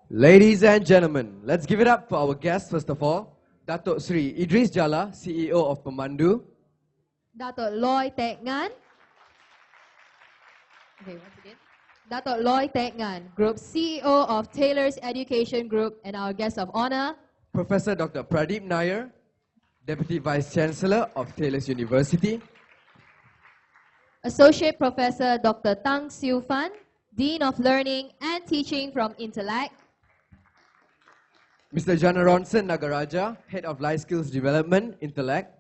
Ladies and gentlemen, let's give it up for our guest first of all, Dato Sri Idris Jala, CEO of PEMANDU. Dato Loy Tek Ngan. Okay, once again. Dato Loy Tek Ngan, Group CEO of Taylor's Education Group and our guest of honor, Professor Dr. Pradeep Nair, Deputy Vice Chancellor of Taylor's University. Associate Professor Dr. Tang Siu Fan, Dean of Learning and Teaching from Intellect. Mr. Janaronson Nagaraja, Head of Life Skills Development, Intellect.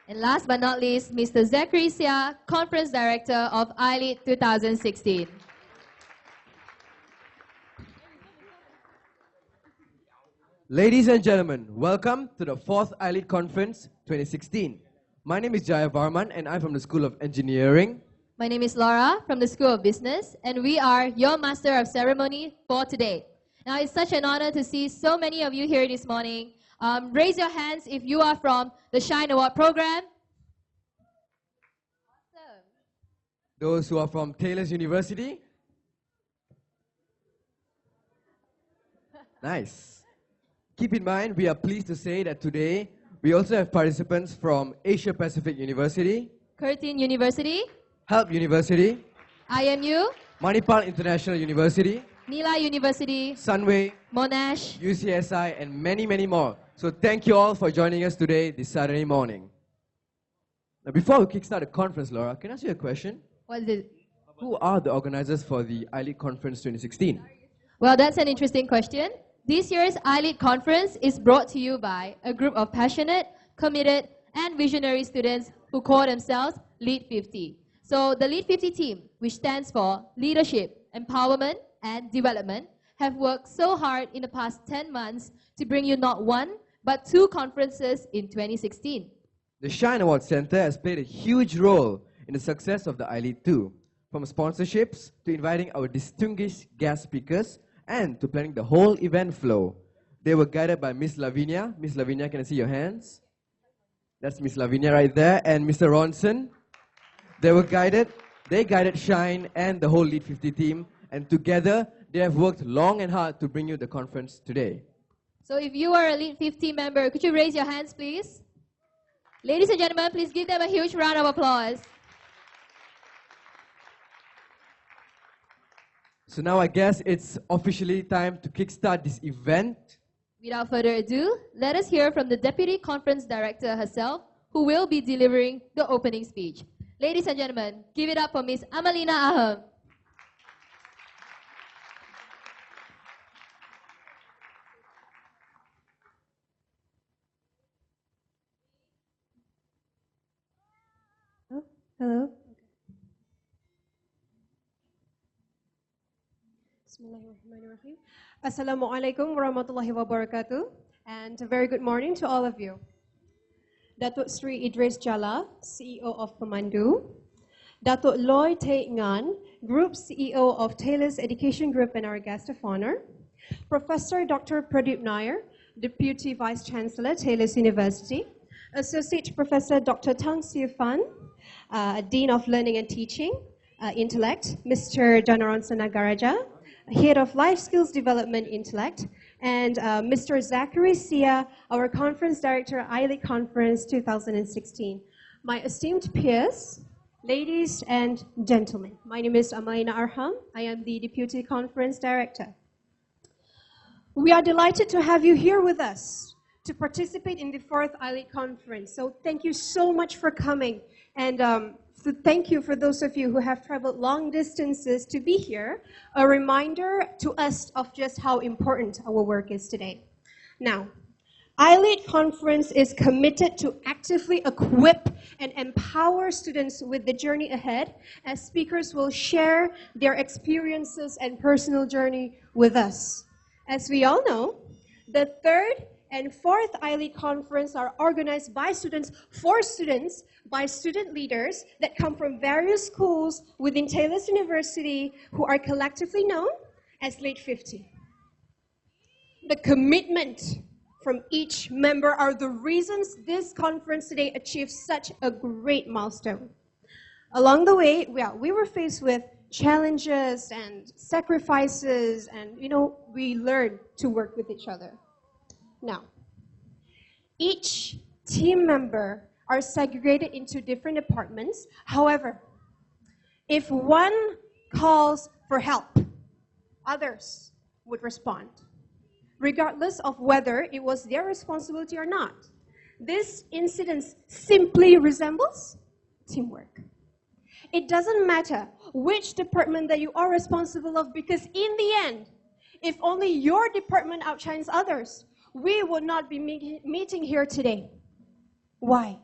And last but not least, Mr. Zachary Sia, Conference Director of iLEAD 2016. Ladies and gentlemen, welcome to the 4th iLEAD Conference 2016. My name is Jaya Varman and I'm from the School of Engineering. My name is Laura from the School of Business, and we are your Master of Ceremony for today. Now, it's such an honor to see so many of you here this morning. Raise your hands if you are from the Shine Award program. Awesome. Those who are from Taylor's University. Nice. Keep in mind, we are pleased to say that today, we also have participants from Asia Pacific University, Curtin University, Help University, IMU, Manipal International University, Nila University, Sunway, Monash. UCSI, and many, many more. So thank you all for joining us today, this Saturday morning. Now, before we kickstart the conference, Laura, can I ask you a question? What is it? Who are the organizers for the iLEAD Conference 2016? Well, that's an interesting question. This year's iLEAD Conference is brought to you by a group of passionate, committed, and visionary students who call themselves LEAD 50. So the LEAD 50 team, which stands for Leadership, Empowerment, and Development, have worked so hard in the past 10 months to bring you not one, but 2 conferences in 2016. The Shine Award Center has played a huge role in the success of the iLEAD too, from sponsorships to inviting our distinguished guest speakers and to planning the whole event flow. They were guided by Miss Lavinia. Miss Lavinia, can I see your hands? That's Miss Lavinia right there. And Mr. Ronson. They guided Shine and the whole LEAD 50 team, and together they have worked long and hard to bring you the conference today. So if you are a LEAD 50 member, could you raise your hands, please? Ladies and gentlemen, please give them a huge round of applause. So now I guess it's officially time to kickstart this event. Without further ado, let us hear from the Deputy Conference Director herself, who will be delivering the opening speech. Ladies and gentlemen, give it up for Miss Amalina Aham. Hello. Bismillahirrahmanirrahim. Assalamualaikum warahmatullahi wabarakatuh. And a very good morning to all of you. Dato Sri Idris Jala, CEO of PEMANDU. Dato Loy Tek Ngan, Group CEO of Taylor's Education Group and our guest of honor. Professor Dr. Pradeep Nair, Deputy Vice Chancellor, Taylor's University. Associate Professor Dr. Tang Siu Fan, Dean of Learning and Teaching, Intellect. Mr. Janaronson Nagaraja, Head of Life Skills Development, Intellect. And Mr. Zachary Sia, our Conference Director, iLEAD Conference 2016. My esteemed peers, ladies and gentlemen, my name is Amalina Arham. I am the Deputy Conference Director. We are delighted to have you here with us to participate in the 4th iLEAD Conference. So thank you so much for coming. And so thank you for those of you who have traveled long distances to be here, a reminder to us of just how important our work is today. Now, iLEAD Conference is committed to actively equip and empower students with the journey ahead, as speakers will share their experiences and personal journey with us. As we all know, the 3rd and 4th iLEAD Conference are organized by students, for students, by student leaders that come from various schools within Taylor's University who are collectively known as LEAD 50. The commitment from each member are the reasons this conference today achieved such a great milestone. Along the way, we were faced with challenges and sacrifices, and we learn to work with each other. Now, each team member are segregated into different departments. However, if one calls for help, others would respond, regardless of whether it was their responsibility or not. This incident simply resembles teamwork. It doesn't matter which department that you are responsible of, because in the end, if only your department outshines others, we would not be meeting here today. Why?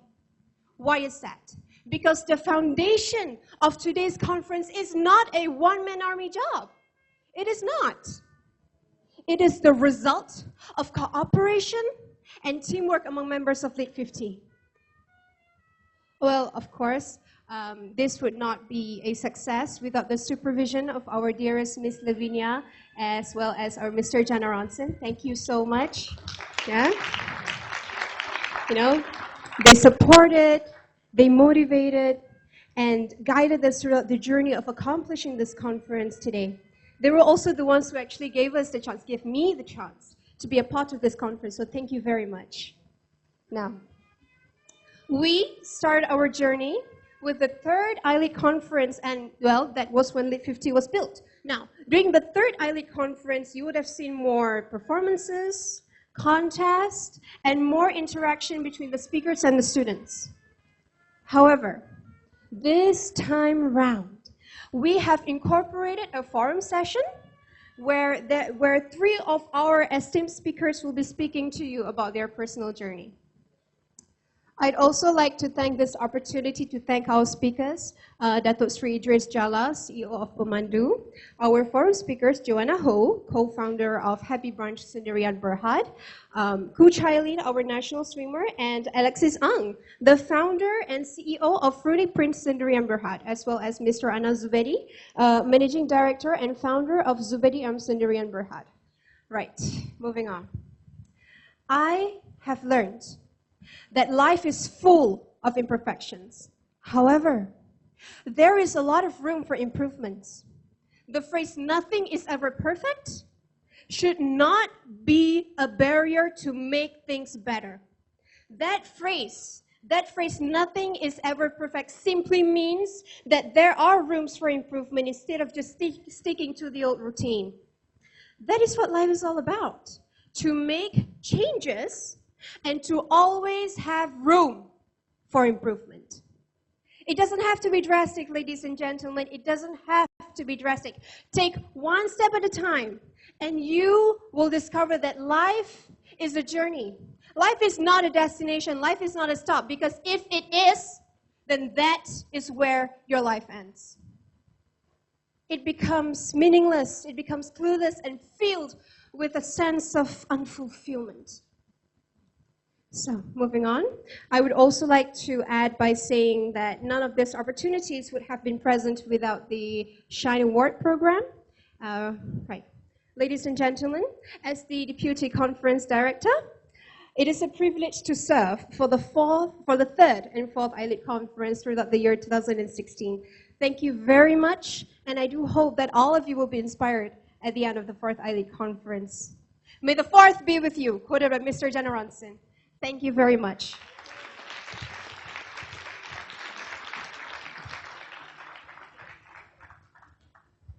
Why is that? Because the foundation of today's conference is not a one-man army job. It is not. It is the result of cooperation and teamwork among members of LEAD 50. Well, of course, this would not be a success without the supervision of our dearest Miss Lavinia, as well as our Mr. Jana Ronson. Thank you so much. Yeah. They supported, they motivated, and guided us throughout the journey of accomplishing this conference today. They were also the ones who actually gave me the chance to be a part of this conference, so thank you very much. Now, we started our journey with the third iLEAD conference, and well, that was when LEAD 50 was built. Now, during the third iLEAD conference, you would have seen more performances, contests, and more interaction between the speakers and the students. However, this time round, we have incorporated a forum session where 3 of our esteemed speakers will be speaking to you about their personal journey. I'd also like to take this opportunity to thank our speakers, Dato Idris Jala, CEO of PEMANDU, our forum speakers, Joanna Ho, co-founder of Happy Branch Sendirian Berhad, Ku Chailin, our national swimmer, and Alexis Ang, the founder and CEO of Fruity Prince Sendirian Berhad, as well as Mr. Ana Zubedi, managing director and founder of Zubedi Sendirian Berhad. Right, moving on. I have learned that life is full of imperfections. However, there is a lot of room for improvements. The phrase, "nothing is ever perfect," should not be a barrier to make things better. That phrase, "nothing is ever perfect," simply means that there are rooms for improvement instead of just sticking to the old routine. That is what life is all about, to make changes and to always have room for improvement. It doesn't have to be drastic, ladies and gentlemen. It doesn't have to be drastic. Take one step at a time, and you will discover that life is a journey. Life is not a destination. Life is not a stop, because if it is, then that is where your life ends. It becomes meaningless, it becomes clueless, and filled with a sense of unfulfillment. So, moving on, I would also like to add by saying that none of these opportunities would have been present without the Shine Award program. Right. Ladies and gentlemen, as the Deputy Conference Director, it is a privilege to serve for the third and fourth iLEAD conference throughout the year 2016. Thank you very much, and I do hope that all of you will be inspired at the end of the fourth iLEAD conference. May the fourth be with you, quoted by Mr. Jana Ronson. Thank you very much.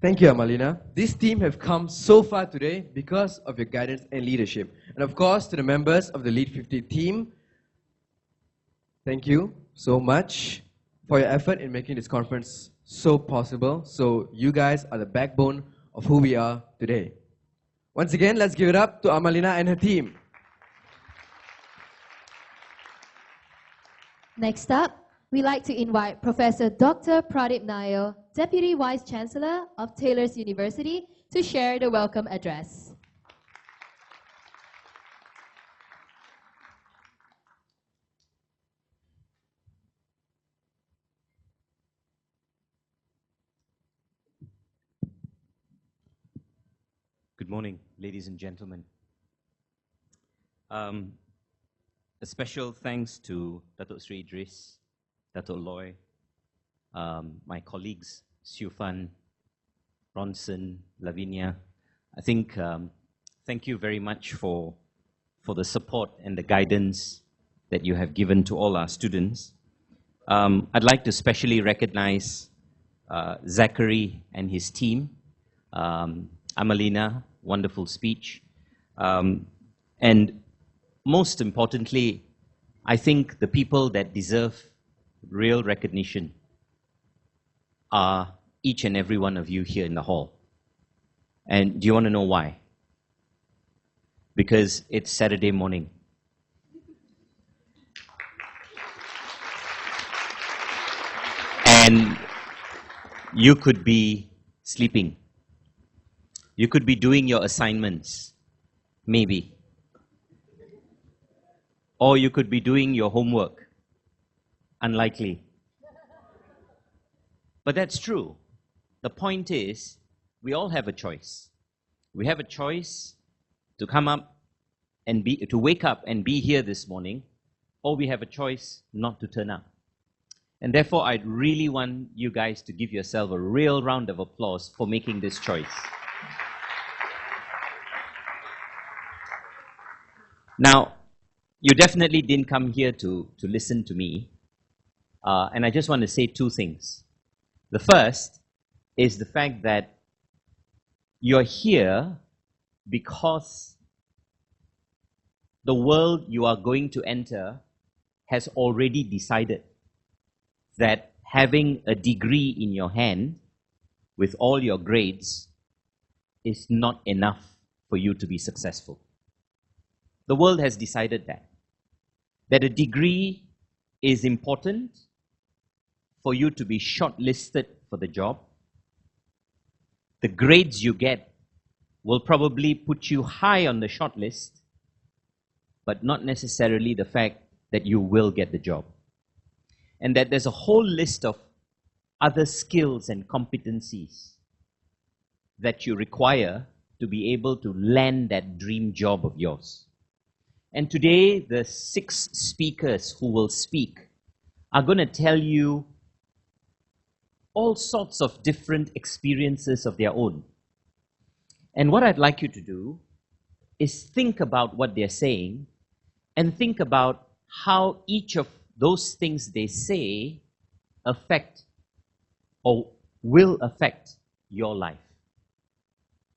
Thank you, Amalina. This team have come so far today because of your guidance and leadership. And of course, to the members of the LEAD 50 team, thank you so much for your effort in making this conference so possible. So you guys are the backbone of who we are today. Once again, let's give it up to Amalina and her team. Next up, we'd like to invite Professor Dr. Pradip Nair, Deputy Vice Chancellor of Taylor's University, to share the welcome address. Good morning, ladies and gentlemen. A special thanks to Dato Sri Idris, Dato Loy, my colleagues, Siu Fan, Ronson, Lavinia. I think thank you very much for the support and the guidance that you have given to all our students. I'd like to specially recognize Zachary and his team. Amalina, wonderful speech. And most importantly, I think the people that deserve real recognition are each and every one of you here in the hall. And do you want to know why? Because it's Saturday morning. And you could be sleeping. You could be doing your assignments, maybe. Or you could be doing your homework. Unlikely. But that's true. The point is, we all have a choice. We have a choice to come up and to wake up and be here this morning, or we have a choice not to turn up. And therefore, I'd really want you guys to give yourself a real round of applause for making this choice. Now, you definitely didn't come here to listen to me. And I just want to say two things. The first is the fact that you're here because the world you are going to enter has already decided that having a degree in your hand with all your grades is not enough for you to be successful. The world has decided that a degree is important for you to be shortlisted for the job. The grades you get will probably put you high on the shortlist, but not necessarily the fact that you will get the job. And that there's a whole list of other skills and competencies that you require to be able to land that dream job of yours. And today, the 6 speakers who will speak are going to tell you all sorts of different experiences of their own. And what I'd like you to do is think about what they're saying and think about how each of those things they say affect or will affect your life.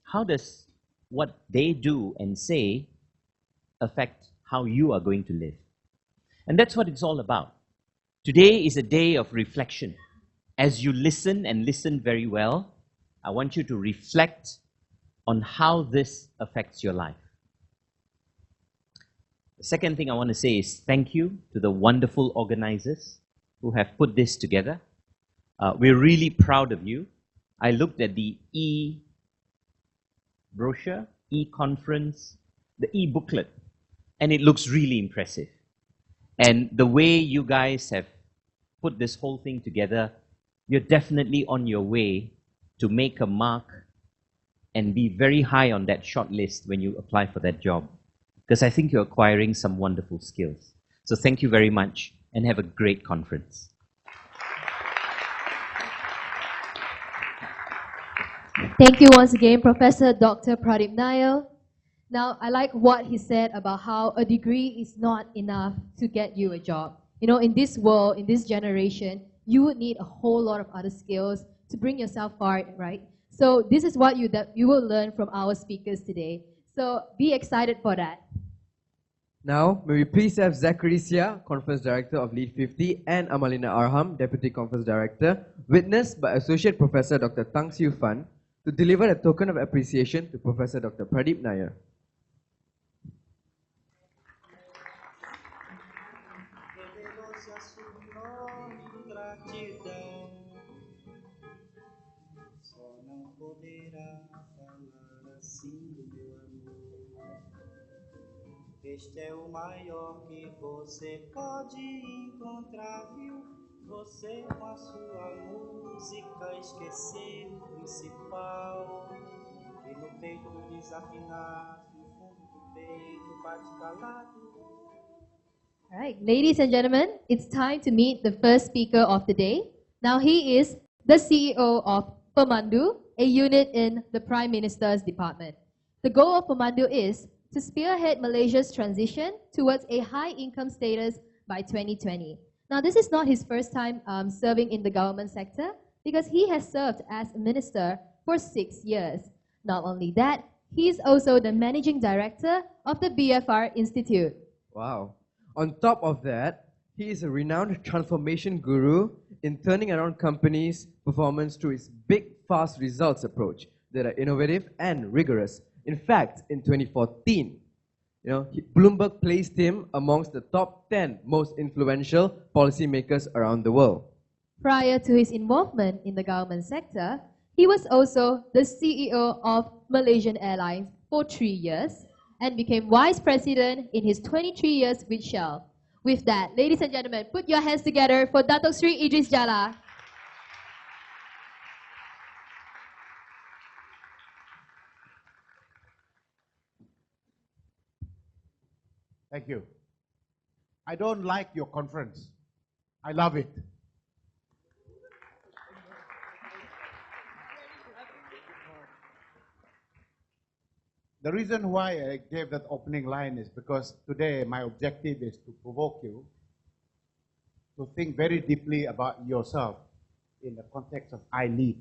How does what they do and say affect how you are going to live? And that's what it's all about. Today is a day of reflection. As you listen and listen very well, I want you to reflect on how this affects your life. The second thing I want to say is thank you to the wonderful organizers who have put this together. We're really proud of you. I looked at the e-brochure, e-conference, the e-booklet, and it looks really impressive. And the way you guys have put this whole thing together, you're definitely on your way to make a mark and be very high on that short list when you apply for that job. Because I think you're acquiring some wonderful skills. So thank you very much and have a great conference. Thank you once again, Professor Dr. Pradip Nair. Now, I like what he said about how a degree is not enough to get you a job. You know, in this world, in this generation, you would need a whole lot of other skills to bring yourself far, right? So this is what you will learn from our speakers today. So be excited for that. Now, may we please have Zachary Sia, Conference Director of LEAD 50, and Amalina Arham, Deputy Conference Director, witnessed by Associate Professor Dr. Tang Siu Fan, to deliver a token of appreciation to Professor Dr. Pradip Nair. Este é o maior que você pode encontrar, viu? Você com a sua música esquecer o principal. E no peito desafinado, no fundo do peito bate calado. All right, ladies and gentlemen, it's time to meet the first speaker of the day. Now he is the CEO of PEMANDU, a unit in the Prime Minister's department. The goal of PEMANDU is to spearhead Malaysia's transition towards a high-income status by 2020. Now, this is not his first time serving in the government sector because he has served as a minister for 6 years. Not only that, he is also the managing director of the BFR Institute. Wow. On top of that, he is a renowned transformation guru in turning around companies' performance through his big, fast results approach that are innovative and rigorous. In fact, in 2014, Bloomberg placed him amongst the top 10 most influential policymakers around the world. Prior to his involvement in the government sector, he was also the CEO of Malaysian Airlines for 3 years and became vice president in his 23 years with Shell. With that, ladies and gentlemen, put your hands together for Dato Sri Idris Jala. Thank you. I don't like your conference. I love it. The reason why I gave that opening line is because today my objective is to provoke you to think very deeply about yourself in the context of iLEAD.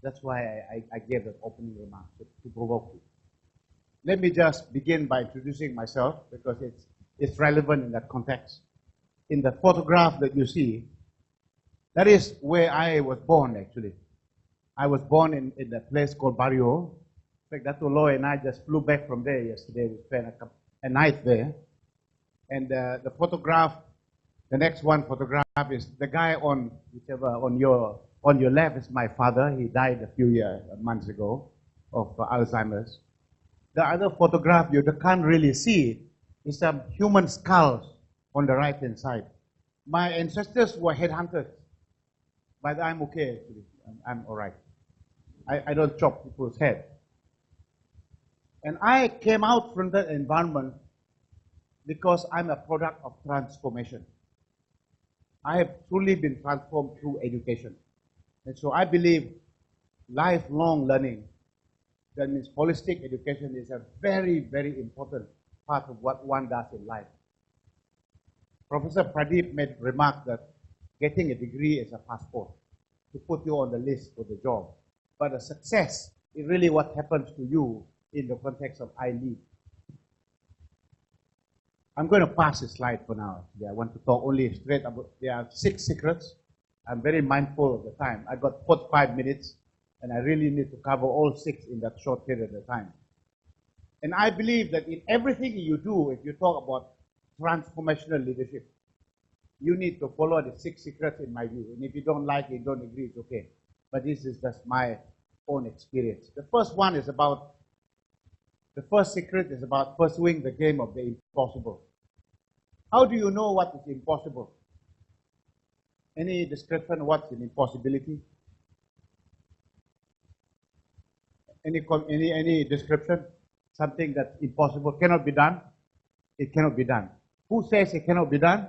That's why I gave that opening remark, to provoke you. Let me just begin by introducing myself because it's relevant in that context. In the photograph that you see, that is where I was born actually. I was born in a place called Barrio. In fact, Dato Loy and I just flew back from there yesterday. We spent a night there. And the photograph, the next one photograph is the guy on your left is my father. He died a few months ago of Alzheimer's. The other photograph you can't really see is some human skulls on the right-hand side. My ancestors were headhunters, but I'm okay actually. I'm all right. I don't chop people's head. And I came out from that environment because I'm a product of transformation. I have truly been transformed through education. And so I believe lifelong learning, that means holistic education, is a very, very important part of what one does in life. Professor Pradeep made a remark that getting a degree is a passport to put you on the list for the job. But a success is really what happens to you in the context of iLEAD. I'm going to pass the slide for now. I want to talk only straight about, there are 6 secrets. I'm very mindful of the time. I got 45 minutes, and I really need to cover all 6 in that short period of time. And I believe that in everything you do, if you talk about transformational leadership, you need to follow the 6 secrets in my view. And if you don't like it, don't agree, it's okay. But this is just my own experience. The first secret is about pursuing the game of the impossible. How do you know what is impossible? Any description of what's an impossibility? Any description? Something that's impossible, cannot be done? It cannot be done. Who says it cannot be done?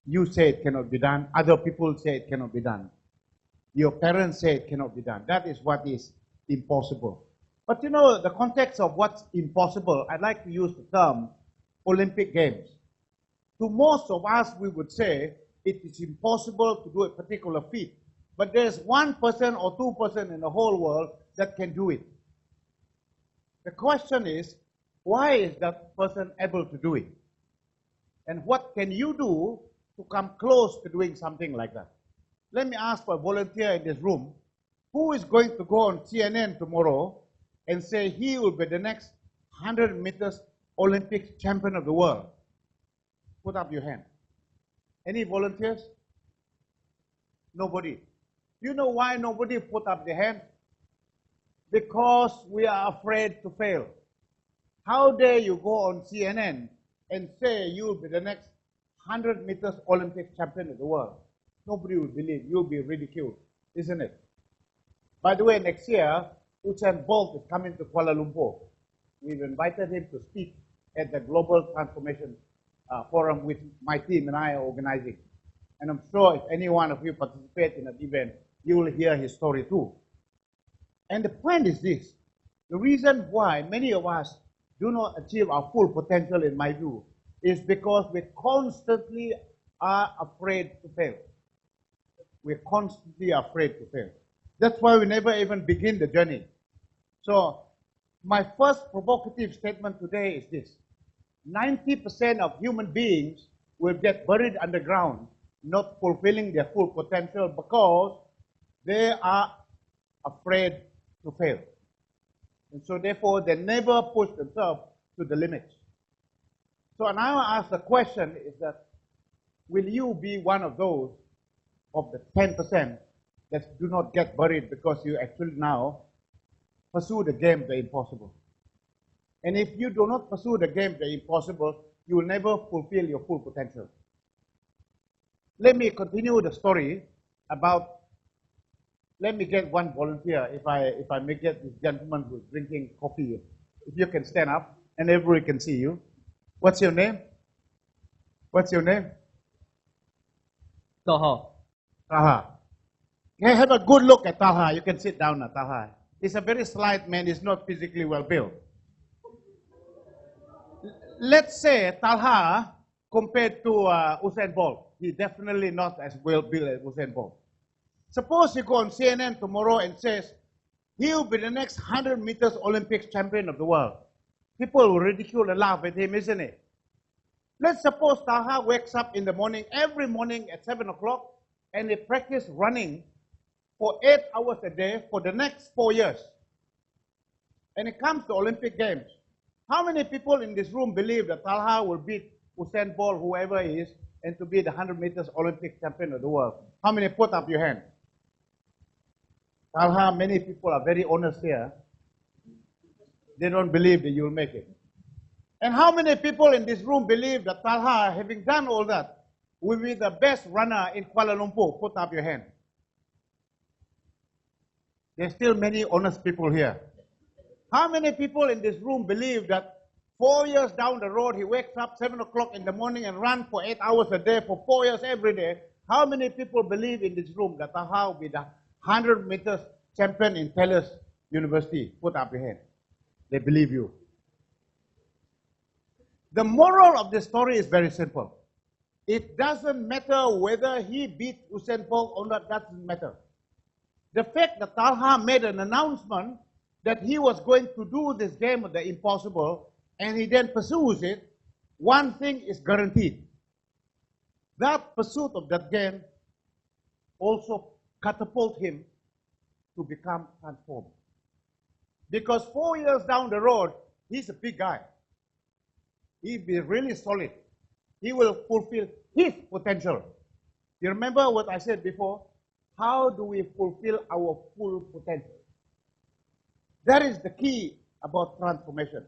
You say it cannot be done. Other people say it cannot be done. Your parents say it cannot be done. That is what is impossible. But you know, the context of what's impossible, I'd like to use the term Olympic Games. To most of us, we would say it is impossible to do a particular feat. But there's 1% or 2% in the whole world that can do it. The question is, why is that person able to do it? And what can you do to come close to doing something like that? Let me ask for a volunteer in this room, who is going to go on CNN tomorrow and say he will be the next 100 meters Olympic champion of the world? Put up your hand. Any volunteers? Nobody. You know why nobody put up their hand? Because we are afraid to fail. How dare you go on CNN and say you'll be the next 100 meters Olympic champion of the world? Nobody will believe. You'll be ridiculed, isn't it? By the way, next year, Usain Bolt is coming to Kuala Lumpur. We've invited him to speak at the Global Transformation Forum, which my team and I are organizing. And I'm sure if any one of you participate in that event, you will hear his story too. And the point is this. The reason why many of us do not achieve our full potential, in my view, is because we constantly are afraid to fail. We're constantly afraid to fail. That's why we never even begin the journey. So, my first provocative statement today is this. 90% of human beings will get buried underground, not fulfilling their full potential because they are afraid to fail. And so therefore, they never push themselves to the limits. So now I ask the question is that, will you be one of those of the 10% that do not get buried because you actually now pursue the game the impossible? And if you do not pursue the game the impossible, you will never fulfill your full potential. Let me continue the story about, let me get one volunteer, if I may get this gentleman who's drinking coffee. If you can stand up and everybody can see you. What's your name? What's your name? Taha. Taha. Okay, have a good look at Taha. You can sit down now, Taha. He's a very slight man. He's not physically well built. Let's say Talha compared to Usain Bolt. He's definitely not as well built as Usain Bolt. Suppose you go on CNN tomorrow and says, he'll be the next 100 meters Olympics champion of the world. People will ridicule and laugh at him, isn't it? Let's suppose Talha wakes up in the morning, every morning at 7 o'clock, and he practices running for 8 hours a day for the next 4 years. And it comes to Olympic Games. How many people in this room believe that Talha will beat Usain Bolt, whoever he is, and to be the 100 meters Olympic champion of the world? How many put up your hand? Talha, many people are very honest here. They don't believe that you'll make it. And how many people in this room believe that Talha, having done all that, will be the best runner in Kuala Lumpur? Put up your hand. There's still many honest people here. How many people in this room believe that 4 years down the road, he wakes up 7 o'clock in the morning and runs for 8 hours a day for 4 years every day? How many people believe in this room that Talha will be the 100 meters champion in Taylor's University? Put up your hand. They believe you. The moral of the story is very simple. It doesn't matter whether he beat Usain Bolt or not, doesn't matter. The fact that Talha made an announcement that he was going to do this game of the impossible, and he then pursues it, one thing is guaranteed. That pursuit of that game also catapulted him to become transformed. Because 4 years down the road, he's a big guy. He'll be really solid. He will fulfill his potential. You remember what I said before? How do we fulfill our full potential? That is the key about transformation.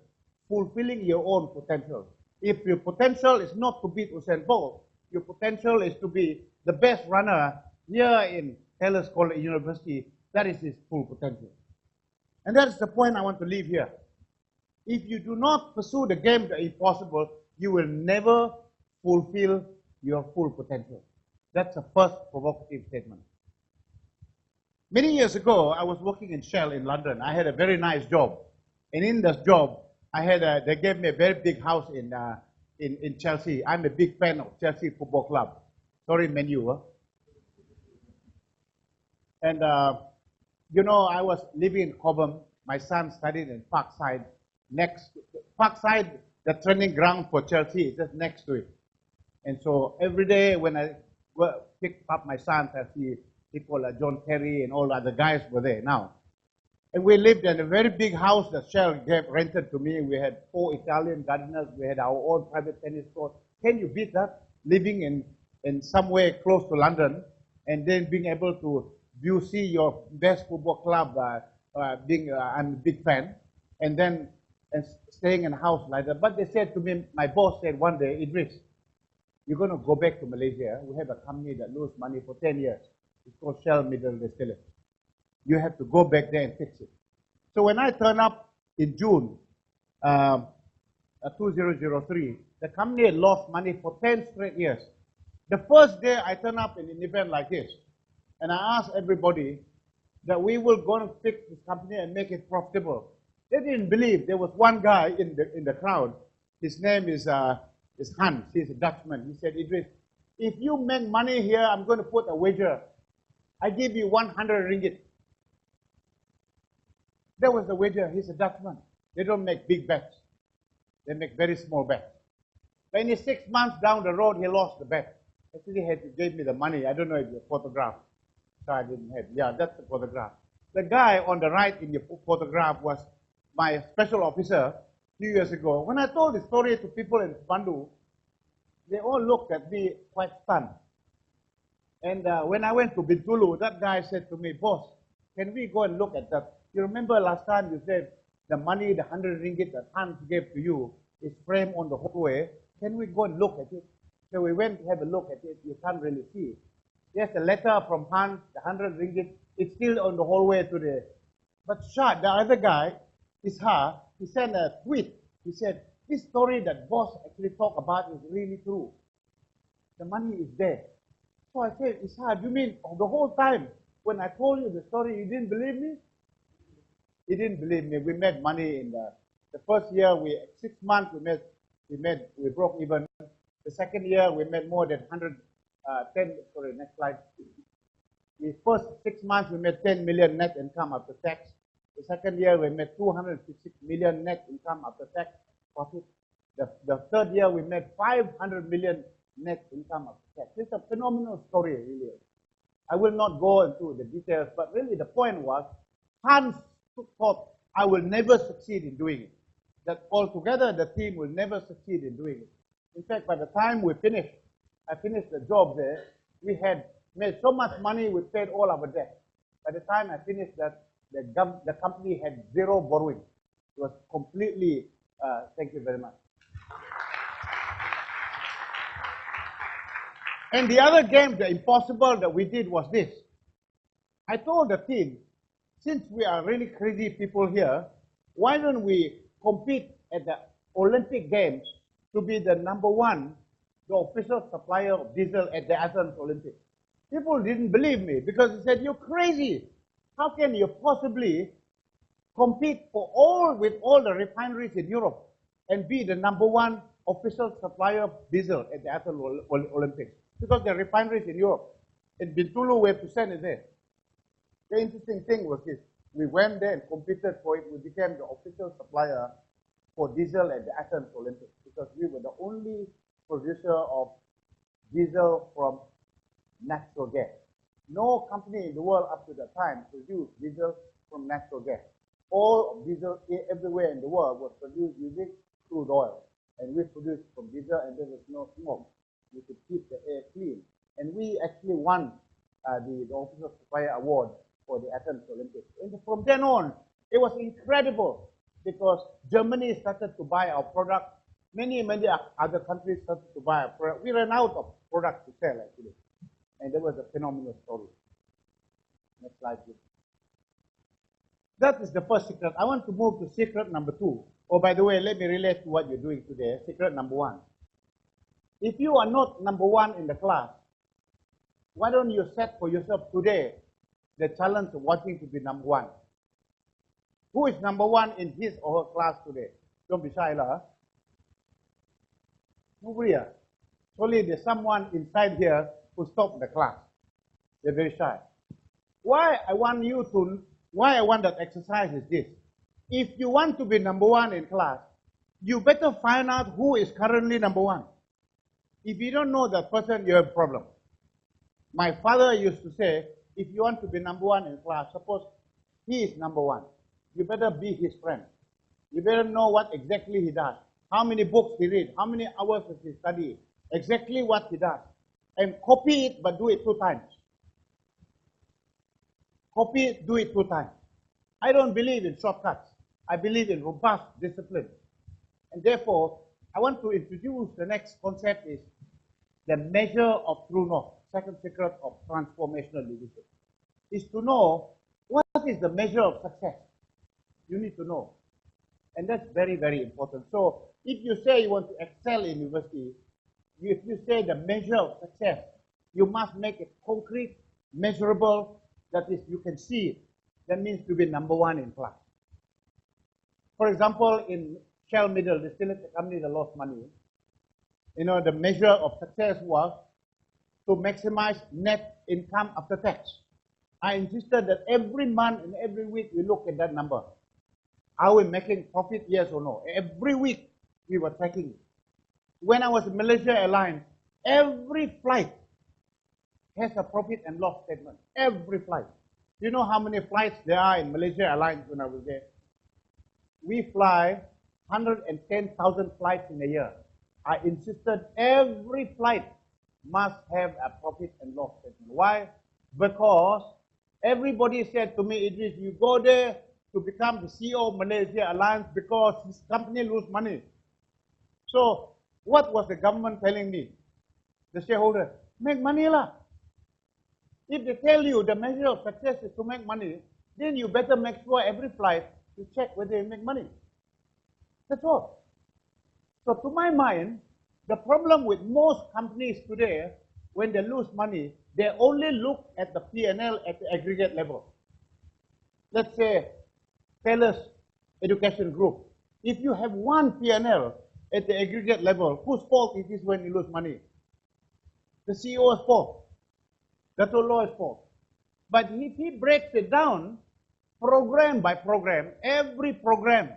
Fulfilling your own potential. If your potential is not to beat Usain Bolt, your potential is to be the best runner here in Taylor's College University, that is his full potential. And that is the point I want to leave here. If you do not pursue the game the impossible, you will never fulfill your full potential. That's the first provocative statement. Many years ago, I was working in Shell in London. I had a very nice job. And in this job, they gave me a very big house in Chelsea. I'm a big fan of Chelsea Football Club. Sorry, Man U. Huh? And, I was living in Cobham. My son studied in Parkside. Parkside, the training ground for Chelsea, is just next to it. And so every day when I pick up my son, I see people like John Terry and all the other guys were there now. And we lived in a very big house that Shell rented to me. We had 4 Italian gardeners. We had our own private tennis court. Can you beat that? Living in somewhere close to London and then being able to see your best football club, I'm a big fan, and then staying in a house like that. But they said to me, my boss said one day, Idris, you're going to go back to Malaysia. We have a company that loses money for 10 years. It's called Shell Middle Distillate. You have to go back there and fix it. So when I turned up in June 2003, the company had lost money for 10 straight years. The first day I turned up in an event like this, And I asked everybody that we will go and fix this company and make it profitable. They didn't believe. There was one guy in the crowd. His name is Hans. He's a Dutchman. He said, Idris, if you make money here, I'm going to put a wager. I give you 100 ringgit. That was the wager. He's a Dutchman. They don't make big bets. They make very small bets. But in his 6 months down the road, he lost the bet. Actually, he gave me the money. I don't know if you photograph. So I didn't have. Yeah, that's the photograph. The guy on the right in the photograph was my special officer a few years ago. When I told the story to people in PEMANDU, they all looked at me quite stunned. And when I went to Bintulu, that guy said to me, boss, can we go and look at that? You remember last time you said the money, the 100 ringgit that Hans gave to you is framed on the hallway. Can we go and look at it? So we went to have a look at it. You can't really see it. There's a letter from Hans, the 100 ringgit. It's still on the hallway today. But Shah, the other guy, Isha, he sent a tweet. He said, this story that boss actually talked about is really true. The money is there. So I said, Isha, do you mean the whole time when I told you the story, you didn't believe me? He didn't believe me. We made money in the first year. 6 months we broke even. The second year we made more than 110. Sorry, next slide. The first 6 months we made 10 million net income after tax. The second year we made 256 million net income after tax profit. The third year we made 500 million net income after tax. It's a phenomenal story, really. I will not go into the details, but really the point was, Hans thought I will never succeed in doing it. That altogether the team will never succeed in doing it. In fact, by the time I finished the job there, we had made so much money, we paid all our debt. By the time I finished that, the company had zero borrowing. It was completely, thank you very much. And the other game, the impossible that we did was this. I told the team, since we are really crazy people here, why don't we compete at the Olympic Games to be the #1, the official supplier of diesel at the Athens Olympics? People didn't believe me because they said, you're crazy. How can you possibly compete with all the refineries in Europe and be the #1 official supplier of diesel at the Athens Olympics? Because the refineries in Europe, in Bintulu, we have to send it there. The interesting thing was this. We went there and competed for it. We became the official supplier for diesel at the Athens Olympics because we were the only producer of diesel from natural gas. No company in the world up to that time produced diesel from natural gas. All diesel everywhere in the world was produced using crude oil. And we produced from diesel and there was no smoke. We could keep the air clean. And we actually won the Official Supplier Award for the Athens Olympics. And from then on, it was incredible because Germany started to buy our product. Many other countries started to buy our product. We ran out of products to sell, actually. And that was a phenomenal story. Next slide, please. That is the first secret. I want to move to secret number 2. Oh, by the way, let me relate to what you're doing today. Secret number 1. If you are not #1 in the class, why don't you set for yourself today the challenge of wanting to be #1? Who is #1 in his or her class today? Don't be shy, lah. Nobody. Only there's someone inside here who stopped the class. They're very shy. Why I want that exercise is this. If you want to be #1 in class, you better find out who is currently #1. If you don't know that person, you have a problem. My father used to say, if you want to be #1 in class, suppose he is #1, you better be his friend. You better know what exactly he does, how many books he reads, how many hours does he study, exactly what he does. And copy it, but do it 2 times. Copy it, do it 2 times. I don't believe in shortcuts. I believe in robust discipline. And therefore, I want to introduce the next concept is the measure of true north. Second secret of transformational leadership is to know what is the measure of success. You need to know. And that's very, very important. So if you say you want to excel in university, if you say the measure of success, you must make it concrete measurable, that is, you can see it. That means to be number one in class. For example, in Shell Middle Distillate, the company that lost money, the measure of success was to maximize net income after tax. I insisted that every month and every week we look at that number. Are we making profit, yes or no? Every week we were tracking it. When I was in Malaysia Airlines, every flight has a profit and loss statement. Every flight. Do you know how many flights there are in Malaysia Airlines when I was there? We fly 110,000 flights in a year. I insisted every flight must have a profit and loss statement. Why? Because everybody said to me, Idris, you go there to become the CEO of Malaysia Airlines because his company lose money. So, what was the government telling me? The shareholder, make money lah. If they tell you the measure of success is to make money, then you better make sure every flight you check whether you make money. That's all. So to my mind, the problem with most companies today, when they lose money, they only look at the P&L at the aggregate level. Let's say, Taylor's Education Group. If you have one P&L at the aggregate level, whose fault it is when you lose money? The CEO's fault. Dato fault. But if he breaks it down, program by program, every program,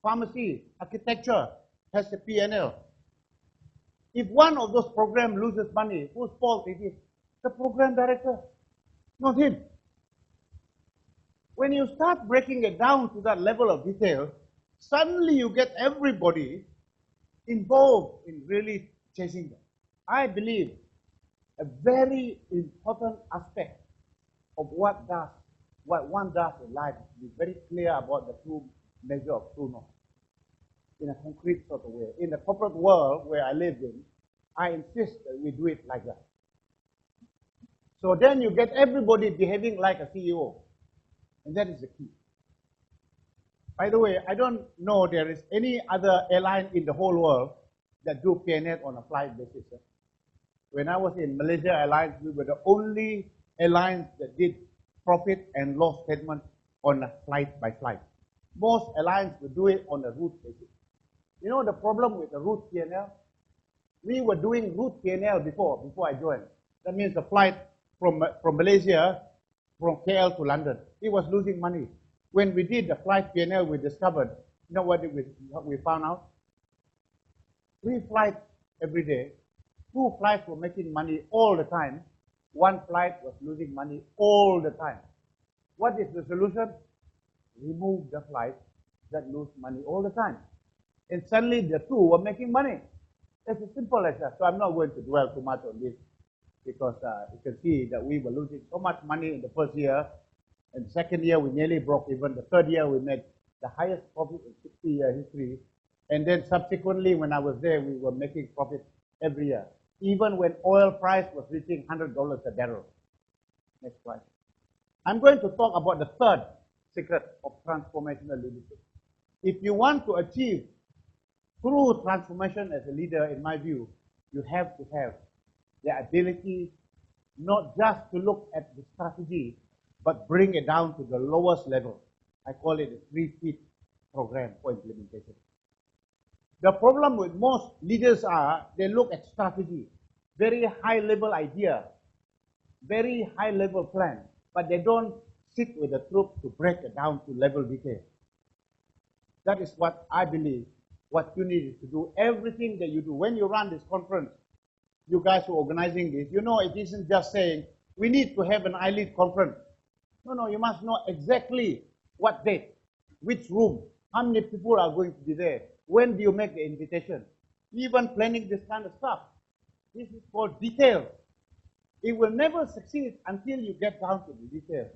pharmacy, architecture, has a P&L. If one of those programs loses money, whose fault it is? The program director, not him. When you start breaking it down to that level of detail, suddenly you get everybody involved in really chasing them. I believe a very important aspect of what one does in life is to be very clear about the true measure of true north in a concrete sort of way. In the corporate world where I live in, I insist that we do it like that. So then you get everybody behaving like a CEO, and that is the key. By the way, I don't know there is any other airline in the whole world that do P&L on a flight basis. When I was in Malaysia Airlines, we were the only airlines that did profit and loss statement on a flight by flight. Most airlines would do it on a route basis. You know the problem with the route P&L? We were doing route P&L before I joined. That means the flight from Malaysia, from KL to London. It was losing money. When we did the flight P&L, we discovered, you know what we found out? 3 flights every day. 2 flights were making money all the time. 1 flight was losing money all the time. What is the solution? Remove the flights that lose money all the time. And suddenly the 2 were making money. It's as simple as that. So I'm not going to dwell too much on this because you can see that we were losing so much money in the first year. And the second year we nearly broke even. The third year we made the highest profit in 60-year history. And then subsequently when I was there, we were making profit every year. Even when oil price was reaching $100 a barrel. Next slide. I'm going to talk about the third secret of transformational leadership. If you want to achieve true transformation as a leader, in my view, you have to have the ability not just to look at the strategy, but bring it down to the lowest level. I call it a 3-feet program for implementation. The problem with most leaders are, they look at strategy, very high-level idea, very high-level plan, but they don't sit with the troops to break it down to level detail. That is what I believe, what you need to do. Everything that you do, when you run this conference, you guys who are organizing this, you know it isn't just saying, we need to have an iLEAD conference. No, you must know exactly what date, which room, how many people are going to be there, when do you make the invitation, even planning this kind of stuff. This is called detail. It will never succeed until you get down to the detail.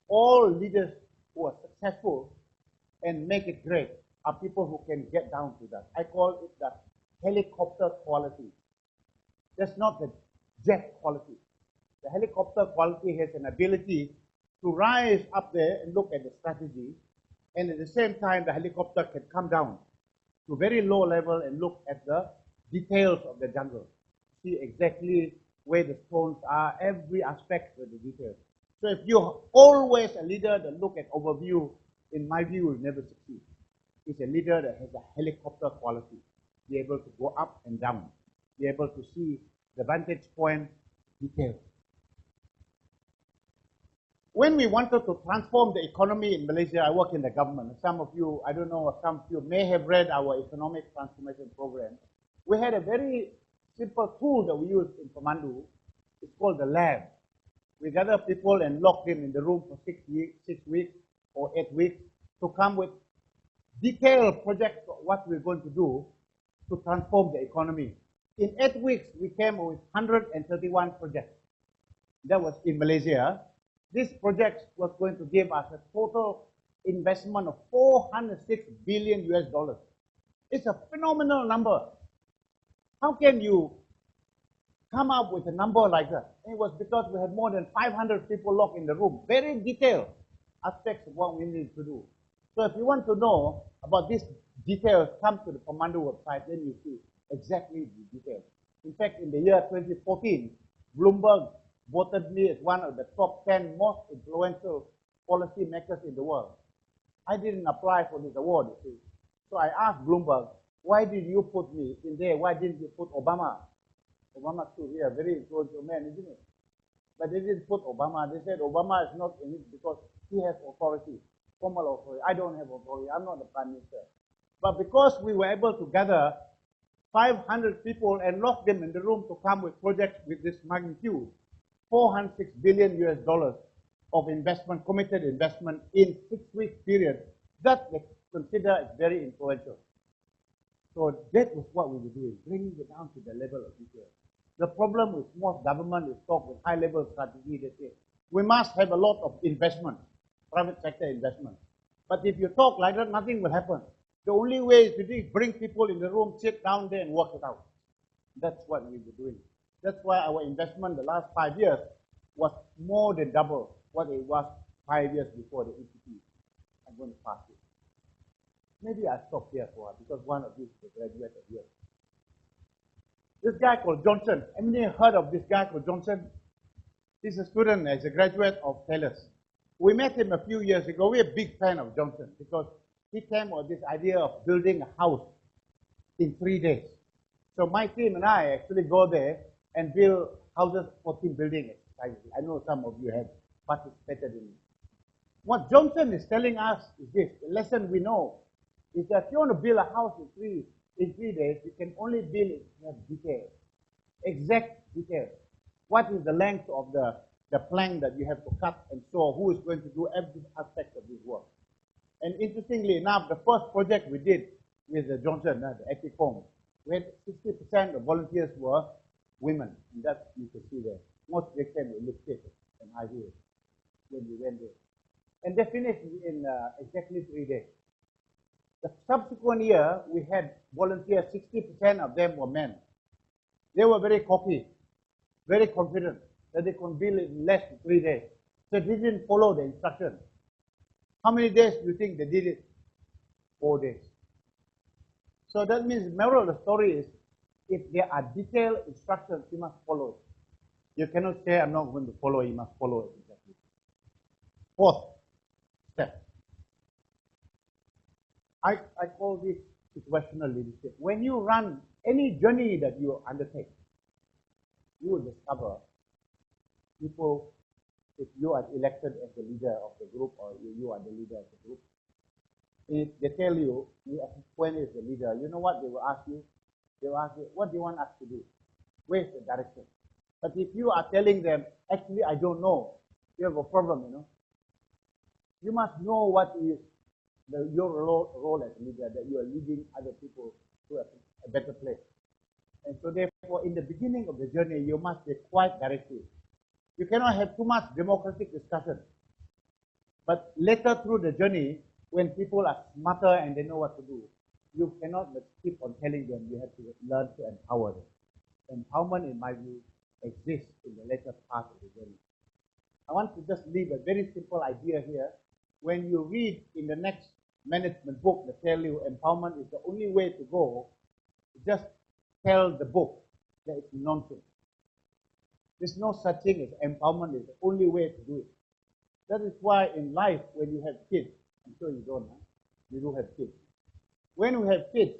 All leaders who are successful and make it great are people who can get down to that. I call it the helicopter quality. That's not the jet quality. The helicopter quality has an ability to rise up there and look at the strategy, and at the same time the helicopter can come down to very low level and look at the details of the jungle. See exactly where the stones are, every aspect of the details. So if you're always a leader that look at overview, in my view, will never succeed. It's a leader that has a helicopter quality, be able to go up and down, be able to see the vantage point detail. When we wanted to transform the economy in Malaysia, I work in the government. Some of you, I don't know, some of you may have read our economic transformation program. We had a very simple tool that we used in PEMANDU. It's called the lab. We gather people and lock them in the room for 6 weeks or 8 weeks to come with detailed projects of what we're going to do to transform the economy. In 8 weeks, we came with 131 projects. That was in Malaysia. This project was going to give us a total investment of 406 billion US dollars. It's a phenomenal number. How can you come up with a number like that? And it was because we had more than 500 people locked in the room. Very detailed aspects of what we need to do. So if you want to know about these details, come to the PEMANDU website, then you see exactly the details. In fact, in the year 2014, Bloomberg voted me as one of the top 10 most influential policy makers in the world. I didn't apply for this award, you see. So I asked Bloomberg, why did you put me in there? Why didn't you put Obama? Obama too, yeah, very influential man, isn't it? But they didn't put Obama. They said Obama is not in it because he has authority, formal authority. I don't have authority. I'm not the prime minister. But because we were able to gather 500 people and lock them in the room to come with projects with this magnitude, 406 billion US dollars of investment, committed investment in 6 week period, that they consider as very influential. So that was what we were doing, bringing it down to the level of detail. The problem with most government is talk with high-level strategy. They say, we must have a lot of investment, private sector investment. But if you talk like that, nothing will happen. The only way is to bring people in the room, sit down there and work it out. That's what we were doing. That's why our investment the last 5 years was more than double what it was 5 years before the ECP. I'm going to pass it. Maybe I'll stop here for a while because one of these is a graduate of yours. This guy called Johnson. Anybody heard of this guy called Johnson? He's a student, he's a graduate of Taylor's. We met him a few years ago. We're a big fan of Johnson because he came with this idea of building a house in 3 days. So my team and I actually go there and build houses for team building exercises. I know some of you have participated in it. What Johnson is telling us is this, the lesson we know is that if you want to build a house in 3 days, you can only build it in details, exact details. What is the length of the plank that you have to cut and saw? Who is going to do every aspect of this work? And interestingly enough, the first project we did with Johnson, the Epic Home, we had 60% of volunteers were women. And that you can see there. Most of them came with lipstick and high heels when we went there. And they finished in exactly 3 days. The subsequent year, we had volunteers, 60% of them were men. They were very cocky, very confident that they could build it in less than 3 days. So they didn't follow the instructions. How many days do you think they did it? 4 days. So that means the moral of the story is, if there are detailed instructions, you must follow it. You cannot say, I'm not going to follow it, you must follow it exactly. Fourth step. I call this situational leadership. When you run any journey that you undertake, you will discover people, if you are elected as the leader of the group or you are the leader of the group, if they tell you, when is the leader, you know what they will ask you? They will ask you, what do you want us to do? Where's the direction? But if you are telling them, actually I don't know, you have a problem, you know. You must know what is your role as a leader, that you are leading other people to a better place. And so therefore, in the beginning of the journey, you must be quite directive. You cannot have too much democratic discussion. But later through the journey, when people are smarter and they know what to do, you cannot keep on telling them. You have to learn to empower them. Empowerment, in my view, exists in the later part of the journey. I want to just leave a very simple idea here. When you read in the next management book that tell you empowerment is the only way to go, just tell the book that it's nonsense. There's no such thing as empowerment. It's the only way to do it. That is why in life, when you have kids, I'm sure you don't, huh? You do have kids. When we have kids,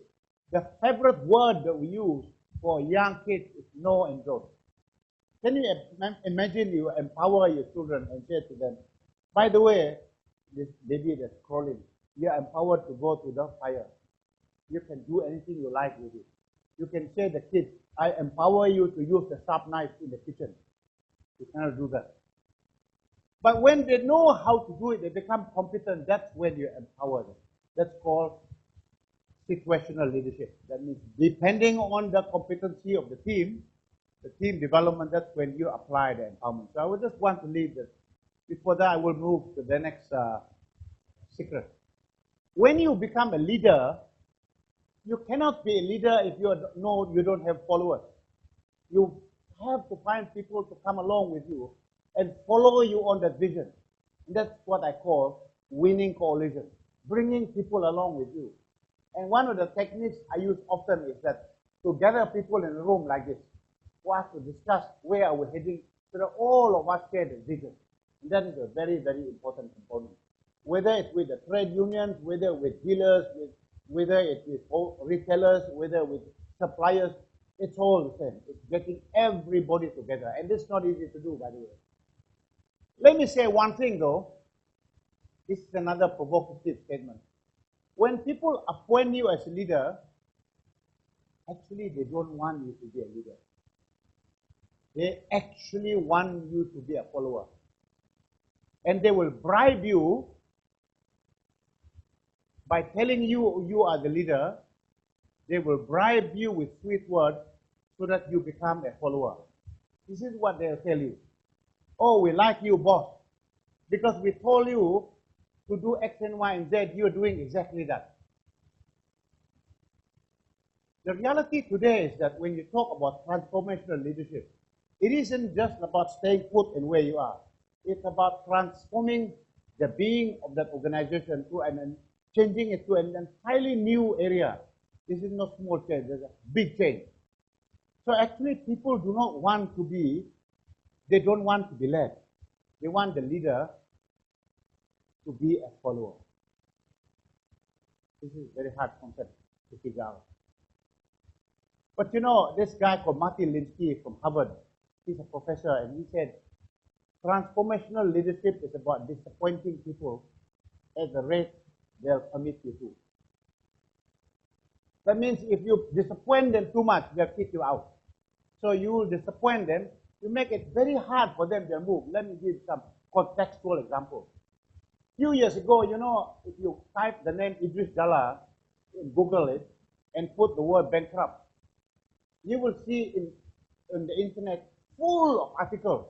the favorite word that we use for young kids is no and don't. Can you imagine you empower your children and say to them, by the way, this baby that's crawling, you are empowered to go to the fire. You can do anything you like with it. You can say to the kids, I empower you to use the sharp knife in the kitchen. You cannot do that. But when they know how to do it, they become competent, that's when you empower them. That's called situational leadership. That means depending on the competency of the team development, that's when you apply the empowerment. So I would just want to leave this. Before that, I will move to the next secret. When you become a leader, you cannot be a leader if you don't have followers. You have to find people to come along with you and follow you on that vision. And that's what I call winning coalition, bringing people along with you. And one of the techniques I use often is that to gather people in a room like this, for us to discuss where are we heading, so that all of us share the vision. And that is a very, very important component. Whether it's with the trade unions, whether with dealers, whether it's with retailers, whether with suppliers, it's all the same. It's getting everybody together. And it's not easy to do, by the way. Let me say one thing, though. This is another provocative statement. When people appoint you as a leader, actually they don't want you to be a leader. They actually want you to be a follower. And they will bribe you by telling you you are the leader. They will bribe you with sweet words so that you become a follower. This is what they'll tell you. Oh, we like you, boss, because we told you to do X and Y and Z, you're doing exactly that. The reality today is that when you talk about transformational leadership, it isn't just about staying put in where you are. It's about transforming the being of that organization to and changing it to an entirely new area. This is not small change, there's a big change. So actually people do not want to be, they don't want to be led. They want the leader to be a follower. This is a very hard concept to figure out. But you know, this guy called Martin Linsky from Harvard, he's a professor, and he said, transformational leadership is about disappointing people at the rate they'll commit you to. That means if you disappoint them too much, they'll kick you out. So you will disappoint them, you make it very hard for them to move. Let me give some contextual examples. A few years ago, you know, if you type the name Idris Jala, Google it, and put the word bankrupt, you will see in the internet full of articles.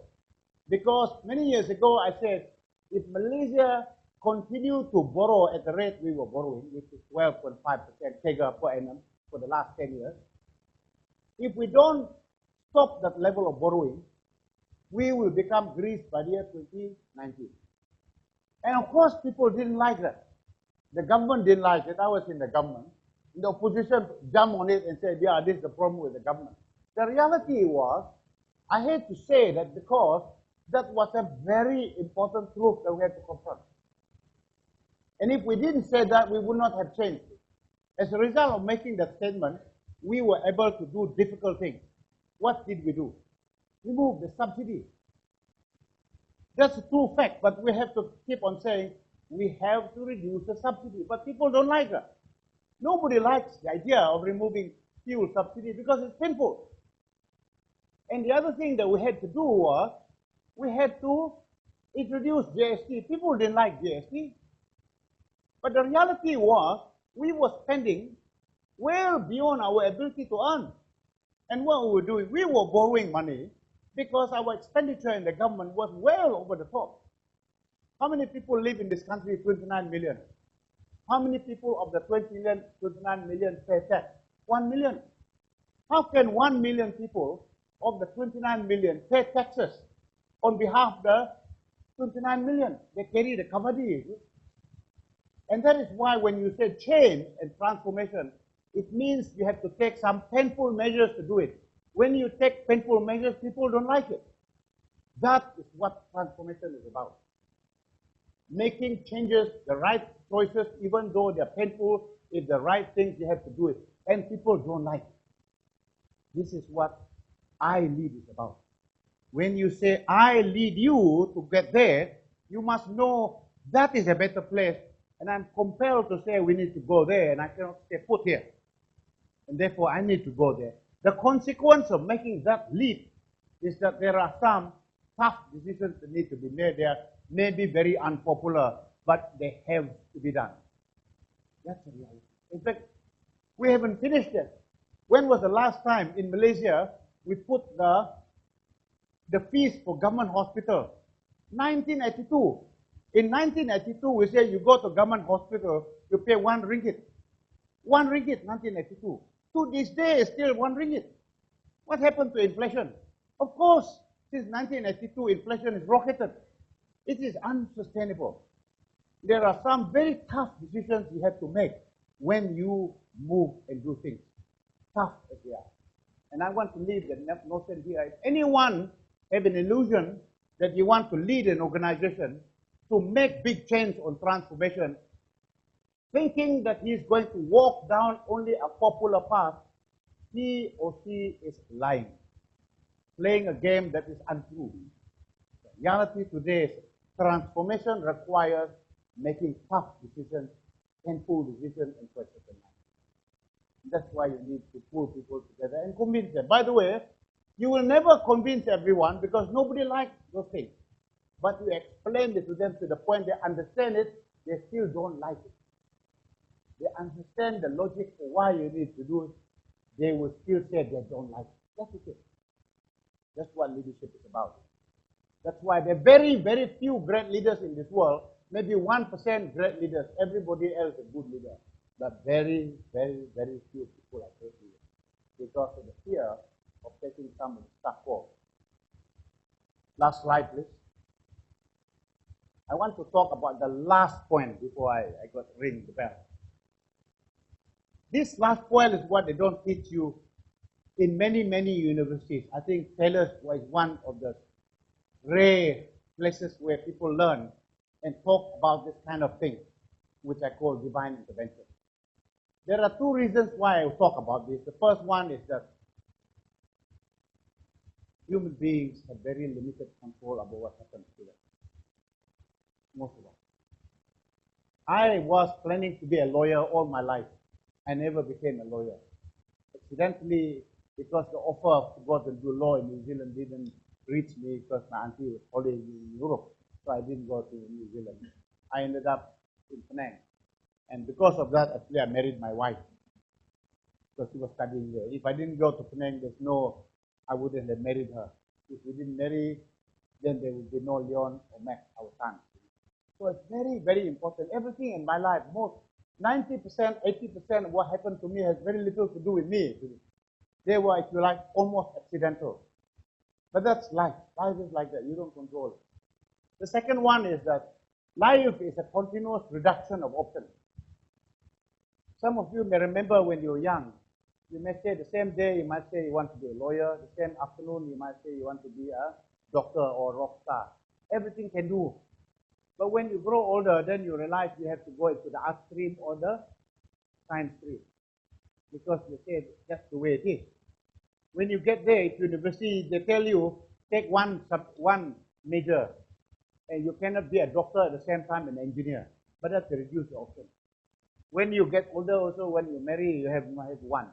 Because many years ago I said, if Malaysia continued to borrow at the rate we were borrowing, which is 12.5% CAGR per annum for the last 10 years, if we don't stop that level of borrowing, we will become Greece by the year 2019. And of course, people didn't like that. The government didn't like it. I was in the government. The opposition jumped on it and said, yeah, this is the problem with the government. The reality was, I hate to say that because that was a very important truth that we had to confront. And if we didn't say that, we would not have changed it. As a result of making that statement, we were able to do difficult things. What did we do? Remove the subsidy. That's a true fact, but we have to keep on saying, we have to reduce the subsidy. But people don't like that. Nobody likes the idea of removing fuel subsidy because it's painful. And the other thing that we had to do was, we had to introduce GST. People didn't like GST. But the reality was, we were spending well beyond our ability to earn. And what we were doing, we were borrowing money because our expenditure in the government was well over the top. How many people live in this country? 29 million. How many people of the 29 million pay tax? 1 million. How can 1 million people of the 29 million pay taxes on behalf of the 29 million? They carry the commodity. And that is why when you say change and transformation, it means you have to take some painful measures to do it. When you take painful measures, people don't like it. That is what transformation is about. Making changes, the right choices, even though they're painful, if the right things, you have to do it. And people don't like it. This is what iLEAD is about. When you say, I lead you to get there, you must know that is a better place. And I'm compelled to say we need to go there, and I cannot stay put here. And therefore, I need to go there. The consequence of making that leap is that there are some tough decisions that need to be made. They may be very unpopular, but they have to be done. That's the reality. In fact, we haven't finished yet. When was the last time in Malaysia we put the fees for government hospital? 1982. In 1982, we say you go to government hospital, you pay 1 ringgit. 1 ringgit, 1982. To this day, still 1 ringgit. What happened to inflation? Of course, since 1982, inflation is rocketed. It is unsustainable. There are some very tough decisions you have to make when you move and do things. Tough as they are. And I want to leave the notion here. If anyone have an illusion that you want to lead an organization to make big change on transformation, thinking that he's going to walk down only a popular path, he or she is lying, playing a game that is untrue. The reality today is transformation requires making tough decisions, painful decisions, and choices in life. That's why you need to pull people together and convince them. By the way, you will never convince everyone because nobody likes those things. But you explain it to them to the point they understand it, they still don't like it. They understand the logic for why you need to do it, they will still say they don't like it. That's okay. That's what leadership is about. That's why there are very, very few great leaders in this world. Maybe 1% great leaders. Everybody else is a good leader. But very, very, very few people are great leaders because of the fear of taking some of the stuff off. Last slide, please. I want to talk about the last point before I got ring the bell. This last point is what they don't teach you in many, many universities. I think Taylor's was one of the rare places where people learn and talk about this kind of thing, which I call divine intervention. There are two reasons why I talk about this. The first one is that human beings have very limited control over what happens to them. Most of us. I was planning to be a lawyer all my life. I never became a lawyer. Accidentally, because the offer to go and do law in New Zealand didn't reach me because my auntie was already in Europe, so I didn't go to New Zealand. I ended up in Penang. And because of that, actually, I married my wife because she was studying there. If I didn't go to Penang, I wouldn't have married her. If we didn't marry, then there would be no Leon or Max, our son. So it's very, very important. Everything in my life, 90%, 80% of what happened to me has very little to do with me. They were, if you like, almost accidental. But that's life. Life is like that. You don't control it. The second one is that life is a continuous reduction of options. Some of you may remember when you were young, you may say the same day you might say you want to be a lawyer, the same afternoon you might say you want to be a doctor or a rock star. Everything can do. But when you grow older, then you realize you have to go into the art stream or the science stream. Because they say that's the way it is. When you get there at university, they tell you, take one major, and you cannot be a doctor at the same time an engineer. But that's a reduced option. When you get older also, when you marry, you have one.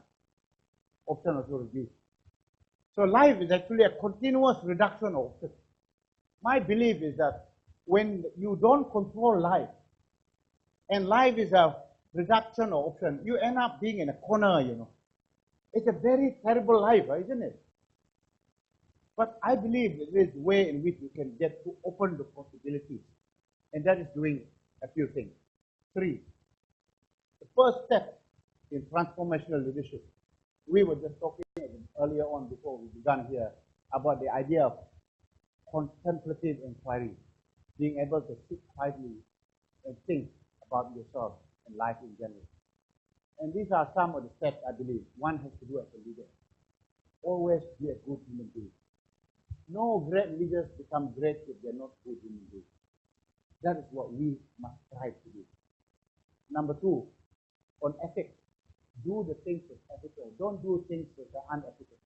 Option also reduced. So life is actually a continuous reduction of options. My belief is that when you don't control life, and life is a reduction of option, you end up being in a corner, It's a very terrible life, isn't it? But I believe there is a way in which you can get to open the possibilities. And that is doing a few things. 3. The first step in transformational leadership. We were just talking earlier on before we began here about the idea of contemplative inquiry. Being able to sit quietly and think about yourself and life in general. And these are some of the steps I believe one has to do as a leader. Always be a good human being. No great leaders become great if they're not good in it. That is what we must strive to do. Number two, on ethics, do the things that are ethical. Don't do things that are unethical.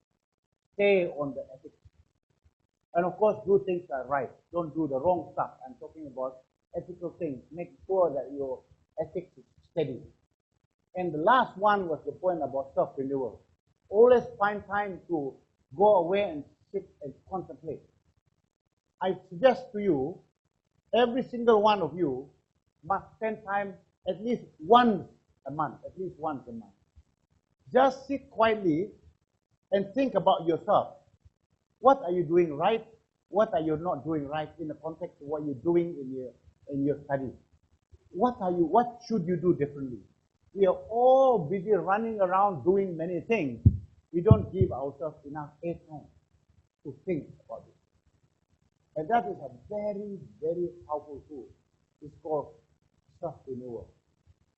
Stay on the ethics. And of course, do things that are right. Don't do the wrong stuff. I'm talking about ethical things. Make sure that your ethics is steady. And the last one was the point about self-renewal. Always find time to go away and sit and contemplate. I suggest to you, every single one of you must spend time at least once a month, Just sit quietly and think about yourself. What are you doing right? What are you not doing right in the context of what you're doing in your study? What should you do differently? We are all busy running around doing many things. We don't give ourselves enough airtime to think about it. And that is a very, very powerful tool. It's called self-renewal.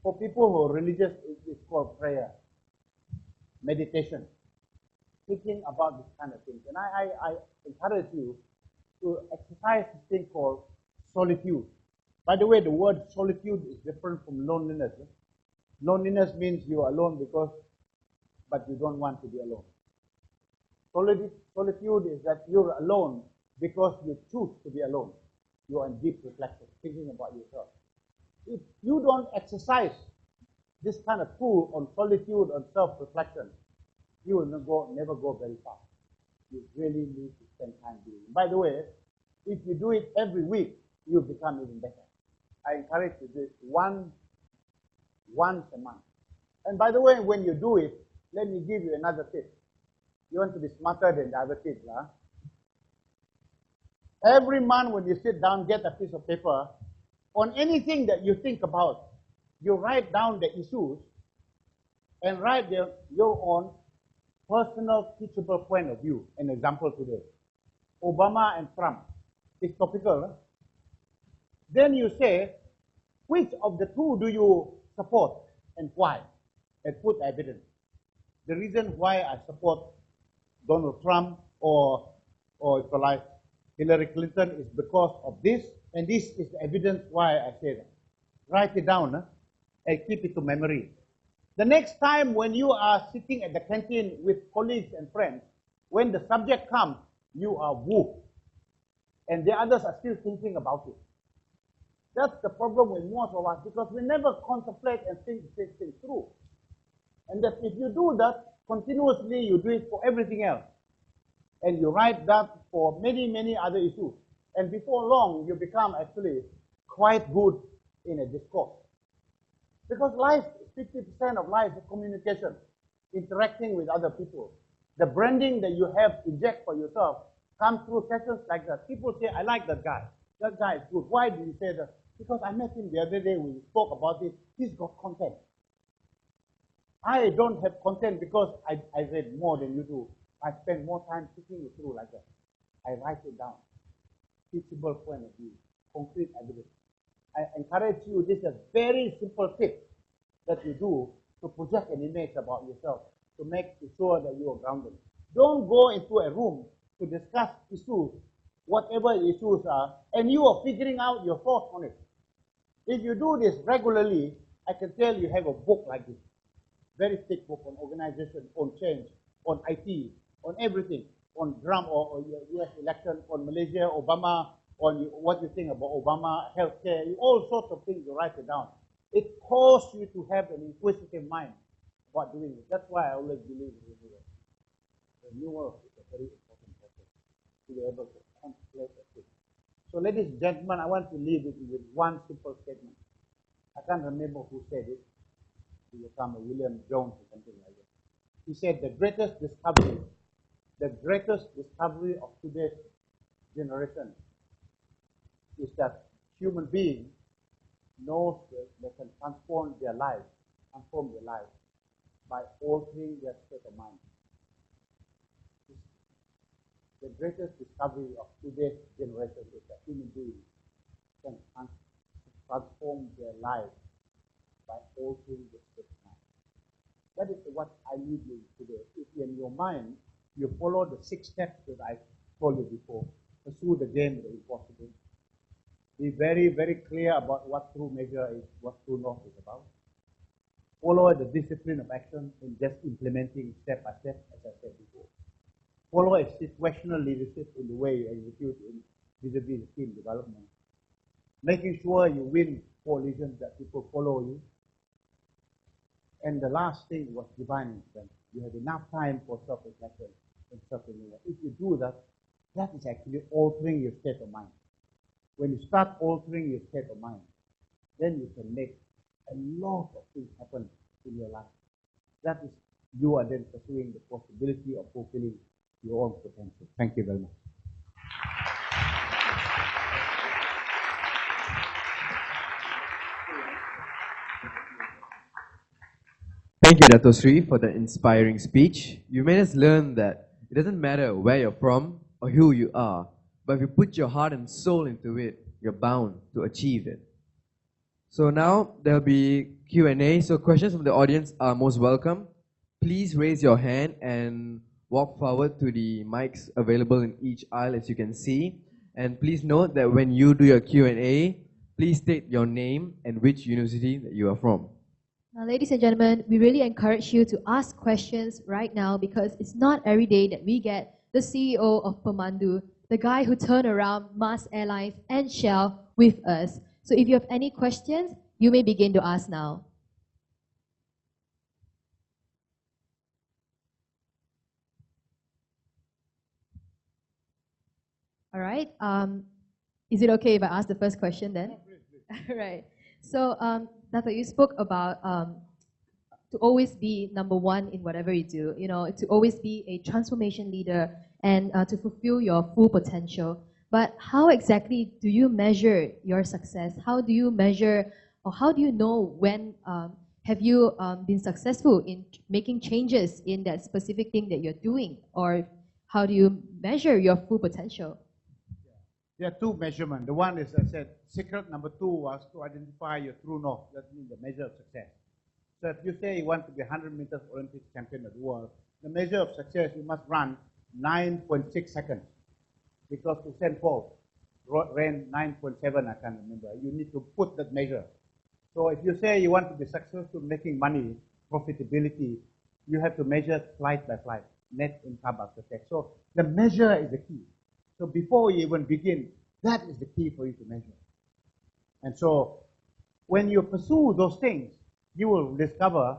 For people who are religious, it's called prayer, meditation, thinking about this kind of things. And I encourage you to exercise this thing called solitude. By the way, the word solitude is different from loneliness. Loneliness means you are alone but you don't want to be alone. Solitude is that you're alone because you choose to be alone. You are in deep reflection, thinking about yourself. If you don't exercise this kind of tool on solitude, on self-reflection, you will never go very far. You really need to spend time doing it. By the way, if you do it every week, you'll become even better. I encourage you to do it once a month. And by the way, when you do it, let me give you another tip. You want to be smarter than the other kids, huh? Every month when you sit down, get a piece of paper. On anything that you think about, you write down the issues and write your own personal teachable point of view. An example today. Obama and Trump. It's topical. Huh? Then you say, which of the two do you support and why? And put evidence. The reason why I support Donald Trump or if you like Hillary Clinton is because of this, and this is the evidence why I say that. Write it down and keep it to memory. The next time when you are sitting at the canteen with colleagues and friends, when the subject comes, you are woo, and the others are still thinking about it. That's the problem with most of us, because we never contemplate and think this thing through. And that if you do that continuously, you do it for everything else. And you write that for many, many other issues. And before long, you become actually quite good in a discourse. Because life, 50% of life is communication, interacting with other people. The branding that you have inject for yourself comes through sessions like that. People say, I like that guy. That guy is good. Why do you say that? Because I met him the other day, we spoke about it. He's got content. I don't have content because I read more than you do. I spend more time thinking it through like that. I write it down. Teachable point of view, concrete evidence. I encourage you, this is a very simple tip that you do to project an image about yourself, to make sure that you are grounded. Don't go into a room to discuss issues, whatever issues are, and you are figuring out your thoughts on it. If you do this regularly, I can tell you have a book like this. Very thick book on organization, on change, on IT, on everything, on Trump or US election, on Malaysia, Obama, on what you think about Obama, healthcare, all sorts of things, you write it down. It calls you to have an inquisitive mind about doing it. That's why I always believe in renewal. Renewal is a very important process to be able to contemplate a thing. So ladies and gentlemen, I want to leave it with one simple statement. I can't remember who said it. It will come William Jones or something like that. He said the greatest discovery of today's generation is that human beings knows that they can transform their lives by altering their state of mind. The greatest discovery of today's generation is that human beings can transform their lives by altering their state of mind. That is what I leave you today. If in your mind you follow the 6 steps that I told you before, pursue the game of the impossible. Be very, very clear about what true measure is, what true north is about. Follow the discipline of action in just implementing step by step, as I said before. Follow a situational leadership in the way you execute in vis-a-vis team development. Making sure you win coalitions that people follow you. And the last thing was divine intent. You have enough time for self-reflection and self-renewal. If you do that, that is actually altering your state of mind. When you start altering your state of mind, then you can make a lot of things happen in your life. That is, you are then pursuing the possibility of fulfilling your own potential. Thank you very much. Thank you, Dato Sri, for that inspiring speech. You made us learn that it doesn't matter where you're from or who you are, but if you put your heart and soul into it, you're bound to achieve it. So now there'll be Q&A. So questions from the audience are most welcome. Please raise your hand and walk forward to the mics available in each aisle, as you can see. And please note that when you do your Q&A, please state your name and which university that you are from. Now, ladies and gentlemen, we really encourage you to ask questions right now because it's not every day that we get the CEO of PEMANDU, the guy who turned around Mars Airlines and Shell with us. So if you have any questions, you may begin to ask now. All right. Is it okay if I ask the first question then? All right. So, Dato, you spoke about to always be number one in whatever you do, to always be a transformation leader and to fulfill your full potential. But how exactly do you measure your success? How do you measure, or how do you know when have you been successful in making changes in that specific thing that you're doing? Or how do you measure your full potential? There are two measurements. The one is, I said, secret number 2 was to identify your true north. That means the measure of success. So if you say you want to be 100 meters Olympic champion of the world, the measure of success, you must run 9.6 seconds. Because Usain Bolt ran 9.7, I can't remember. You need to put that measure. So if you say you want to be successful making money, profitability, you have to measure flight by flight, net income after tax. So the measure is the key. So before you even begin, that is the key for you to measure. And so when you pursue those things, you will discover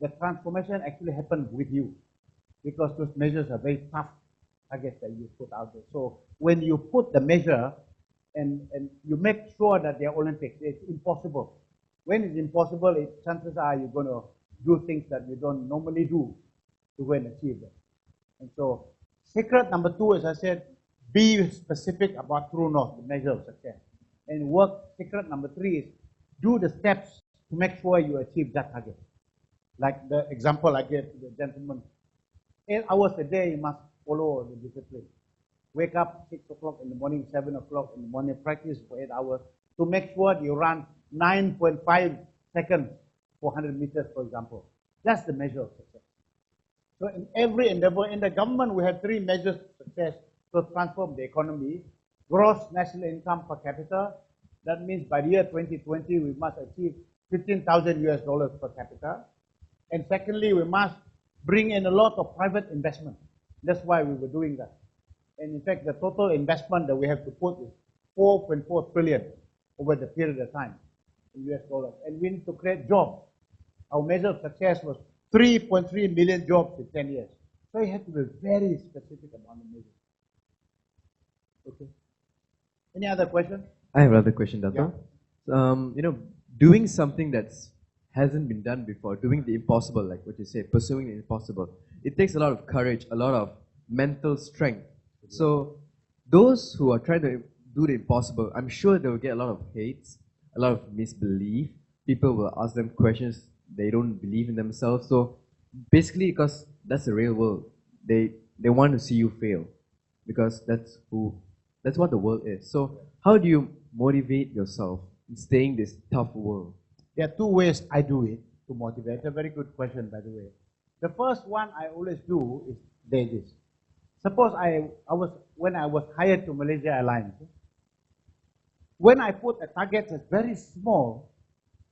that transformation actually happens with you because those measures are very tough targets that you put out there. So when you put the measure and you make sure that they're Olympics, it's impossible. When it's impossible, chances are you're going to do things that you don't normally do to go and achieve them. And so secret number 2, as I said, be specific about true north, the measure of success. And secret number 3 is do the steps to make sure you achieve that target. Like the example I gave to the gentleman, 8 hours a day you must follow the discipline. Wake up 6 o'clock in the morning, 7 o'clock in the morning, practice for 8 hours to make sure you run 9.5 seconds for 100 meters, for example. That's the measure of success. So in every endeavor, in the government, we have 3 measures of success to transform the economy. Gross national income per capita. That means by the year 2020, we must achieve $15,000 per capita. And secondly, we must bring in a lot of private investment. That's why we were doing that. And in fact, the total investment that we have to put is 4.4 trillion over the period of time in US dollars. And we need to create jobs. Our measure of success was 3.3 million jobs in 10 years. So you have to be very specific about the measure. Okay. Any other question? I have another question, Dato. Yeah. Doing something that hasn't been done before, doing the impossible, like what you say, pursuing the impossible, it takes a lot of courage, a lot of mental strength. So those who are trying to do the impossible, I'm sure they will get a lot of hates, a lot of misbelief. People will ask them questions, they don't believe in themselves. So basically, because that's the real world, they want to see you fail because that's what the world is. So how do you motivate yourself in staying this tough world? There are 2 ways I do it to motivate. It's a very good question, by the way. The first one I always do is this. Suppose when I was hired to Malaysia Airlines, when I put a target that's very small,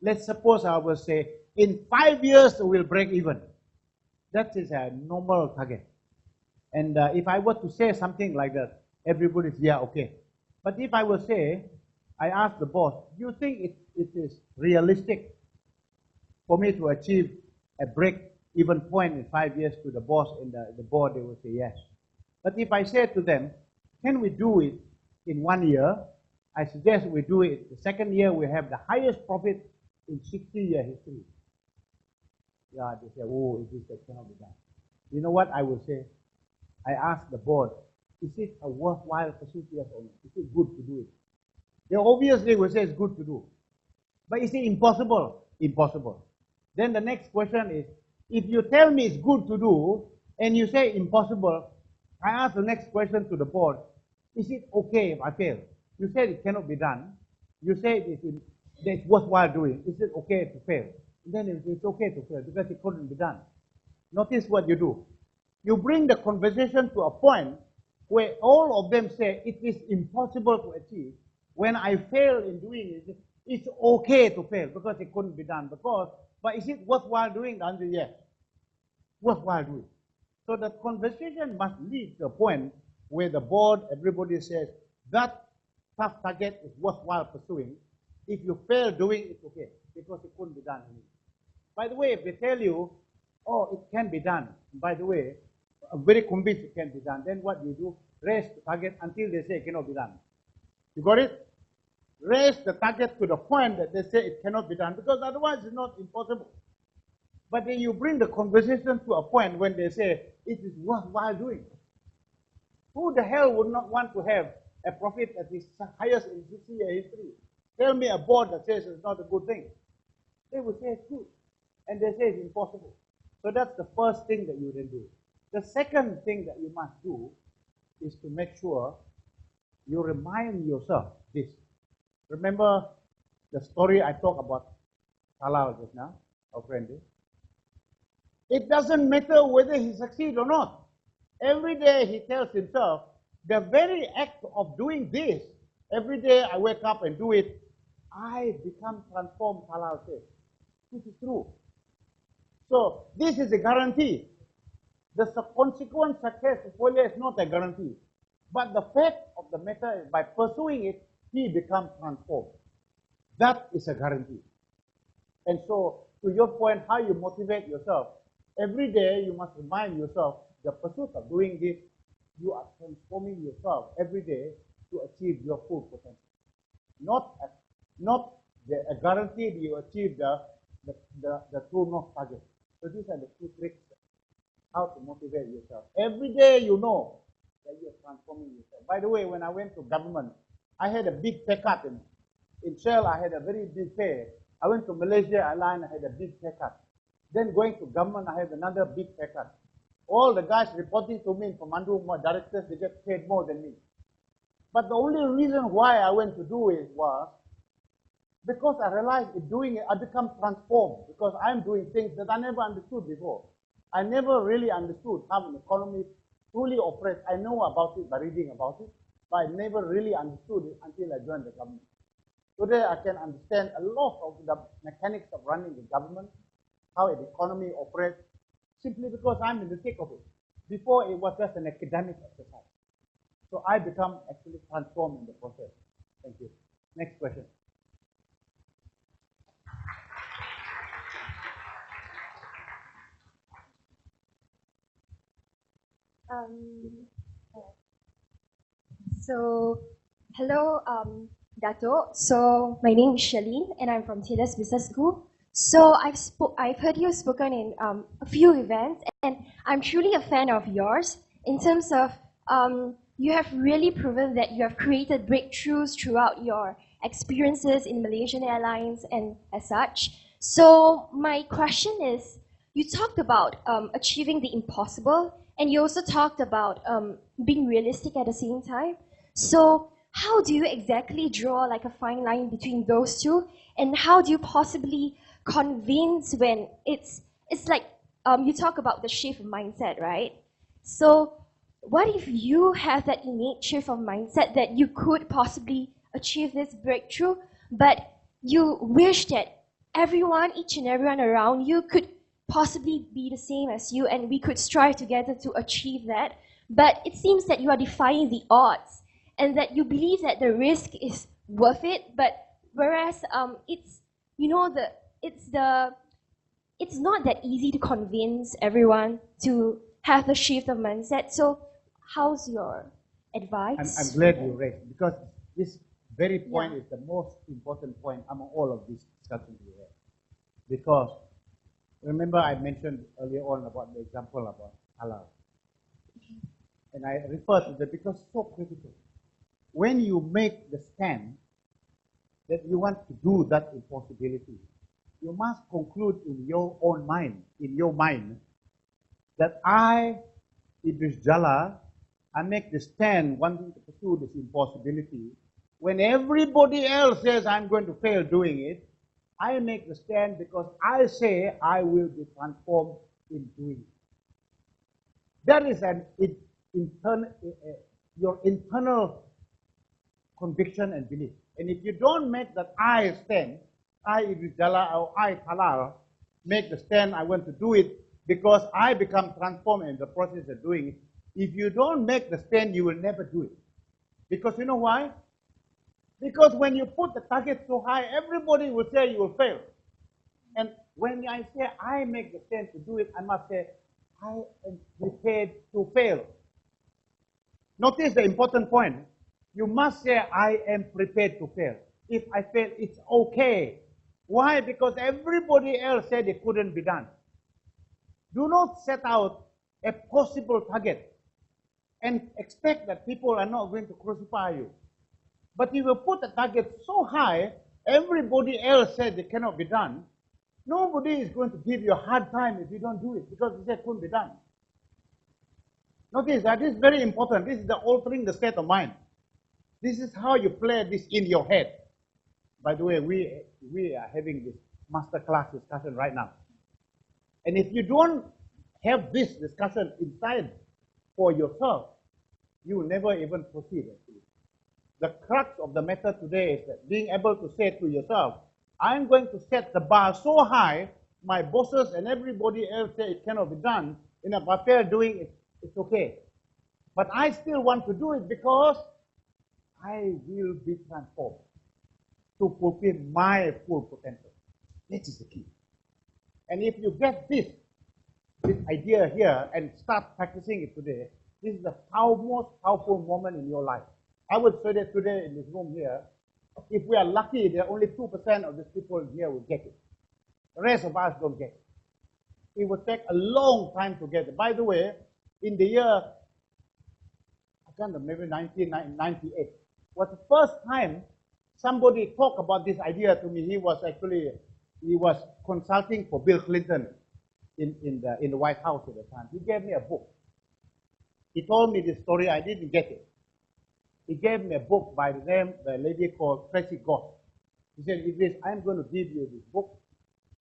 let's suppose I will say, in 5 years we'll break even. That is a normal target. And if I were to say something like that, everybody's, yeah, okay. But if I will say, I ask the boss, do you think it is realistic for me to achieve a break-even point in 5 years to the boss and the board? They will say yes. But if I say to them, can we do it in 1 year? I suggest we do it. The second year, we have the highest profit in 60-year history. Yeah, they say, oh, that cannot be done. You know what I will say? I ask the board, is it a worthwhile pursuit, yes or no? Is it good to do it? They obviously will say it's good to do. But is it impossible? Impossible. Then the next question is, if you tell me it's good to do, and you say impossible, I ask the next question to the board, is it okay if I fail? You said it cannot be done. You said it's worthwhile doing. Is it okay to fail? And then it's okay to fail because it couldn't be done. Notice what you do. You bring the conversation to a point where all of them say it is impossible to achieve. When I fail in doing it, it's okay to fail because it couldn't be done. But is it worthwhile doing? The answer is yes. Worthwhile doing. So the conversation must lead to a point where the board, everybody says, that tough target is worthwhile pursuing. If you fail doing it, it's okay, because it couldn't be done. By the way, if they tell you, oh, it can be done, by the way, I'm very convinced it can be done, then what you do, raise the target until they say it cannot be done. You got it? Raise the target to the point that they say it cannot be done, because otherwise it's not impossible. But then you bring the conversation to a point when they say it is worthwhile doing. Who the hell would not want to have a profit that is highest in 60-year history? Tell me a board that says it's not a good thing. They will say it's good. And they say it's impossible. So that's the first thing that you then do. The second thing that you must do is to make sure you remind yourself this. Remember the story I talked about Jala just now, our friend. It doesn't matter whether he succeeds or not. Every day he tells himself, the very act of doing this, every day I wake up and do it, I become transformed, Jala says. This is true. So this is a guarantee. The consequent success of failure is not a guarantee. But the fact of the matter is by pursuing it, he becomes transformed. That is a guarantee. And so, to your point, how you motivate yourself, every day you must remind yourself, the pursuit of doing this, you are transforming yourself every day to achieve your full potential. Not a guarantee that you achieve the true north target. So these are the two tricks how to motivate yourself. Every day you know that you're transforming yourself. By the way, when I went to government, I had a big pay cut. In Shell, I had a very big pay. I went to Malaysia Airlines, I had a big pay cut. Then going to government, I had another big pay cut. All the guys reporting to me in PEMANDU, my directors, they get paid more than me. But the only reason why I went to do it was because I realized in doing it, I become transformed because I'm doing things that I never understood before. I never really understood how an economy truly operates. I know about it by reading about it, but I never really understood it until I joined the government. Today, I can understand a lot of the mechanics of running the government, how an economy operates, simply because I'm in the thick of it. Before, it was just an academic exercise. So I become actually transformed in the process. Thank you. Next question. Hello, Dato. So, my name is Shalene, and I'm from Taylor's Business School. So, I've heard you spoken in a few events, and I'm truly a fan of yours in terms of you have really proven that you have created breakthroughs throughout your experiences in Malaysian Airlines and as such. So, my question is, you talked about achieving the impossible, and you also talked about being realistic at the same time. So how do you exactly draw like a fine line between those two? And how do you possibly convince when it's like you talk about the shift of mindset, right? So what if you have that innate shift of mindset that you could possibly achieve this breakthrough, but you wish that everyone, each and everyone around you could possibly be the same as you and we could strive together to achieve that, but it seems that you are defying the odds and that you believe that the risk is worth it, but whereas it's, you know, it's not that easy to convince everyone to have the shift of mindset. So how's your advice? I'm glad you raised, because this very point is the most important point among all of these discussions we have. Because remember I mentioned earlier on about the example about halal. And I refer to that because it's so critical. When you make the stand that you want to do that impossibility, you must conclude in your own mind, that I, Idris Jala, I make the stand wanting to pursue this impossibility. When everybody else says I'm going to fail doing it, I make the stand because I say I will be transformed in doing it. That is your internal conviction and belief. And if you don't make that I stand, I, Idris Jala, or I, Halal, make the stand, I want to do it because I become transformed in the process of doing it. If you don't make the stand, you will never do it. Because you know why? Because when you put the target so high, everybody will say you will fail. And when I say I make the stand to do it, I must say I am prepared to fail. Notice the important point. You must say I am prepared to fail. If I fail, it's okay. Why? Because everybody else said it couldn't be done. Do not set out a possible target and expect that people are not going to crucify you. But if you put the target so high, everybody else said it cannot be done, nobody is going to give you a hard time if you don't do it because they said it couldn't be done. Notice that this is very important. This is the altering the state of mind. This is how you play this in your head. By the way, we are having this masterclass discussion right now. And if you don't have this discussion inside for yourself, you will never even proceed. Actually. The crux of the matter today is that being able to say to yourself, I'm going to set the bar so high, my bosses and everybody else say it cannot be done. In a fair doing it, it's okay. But I still want to do it because I will be transformed to fulfill my full potential. That is the key. And if you get this idea here and start practicing it today, this is the most powerful moment in your life. I would say that today in this room here, if we are lucky, there are only 2% of these people here will get it. The rest of us don't get it. It will take a long time to get it. By the way, in the year, I can't remember, maybe 1998, was the first time somebody talked about this idea to me. He was consulting for Bill Clinton in the White House at the time. He gave me a book. He told me this story. I didn't get it. He gave me a book by the lady called Tracy Goss. He said, Idris, I'm going to give you this book.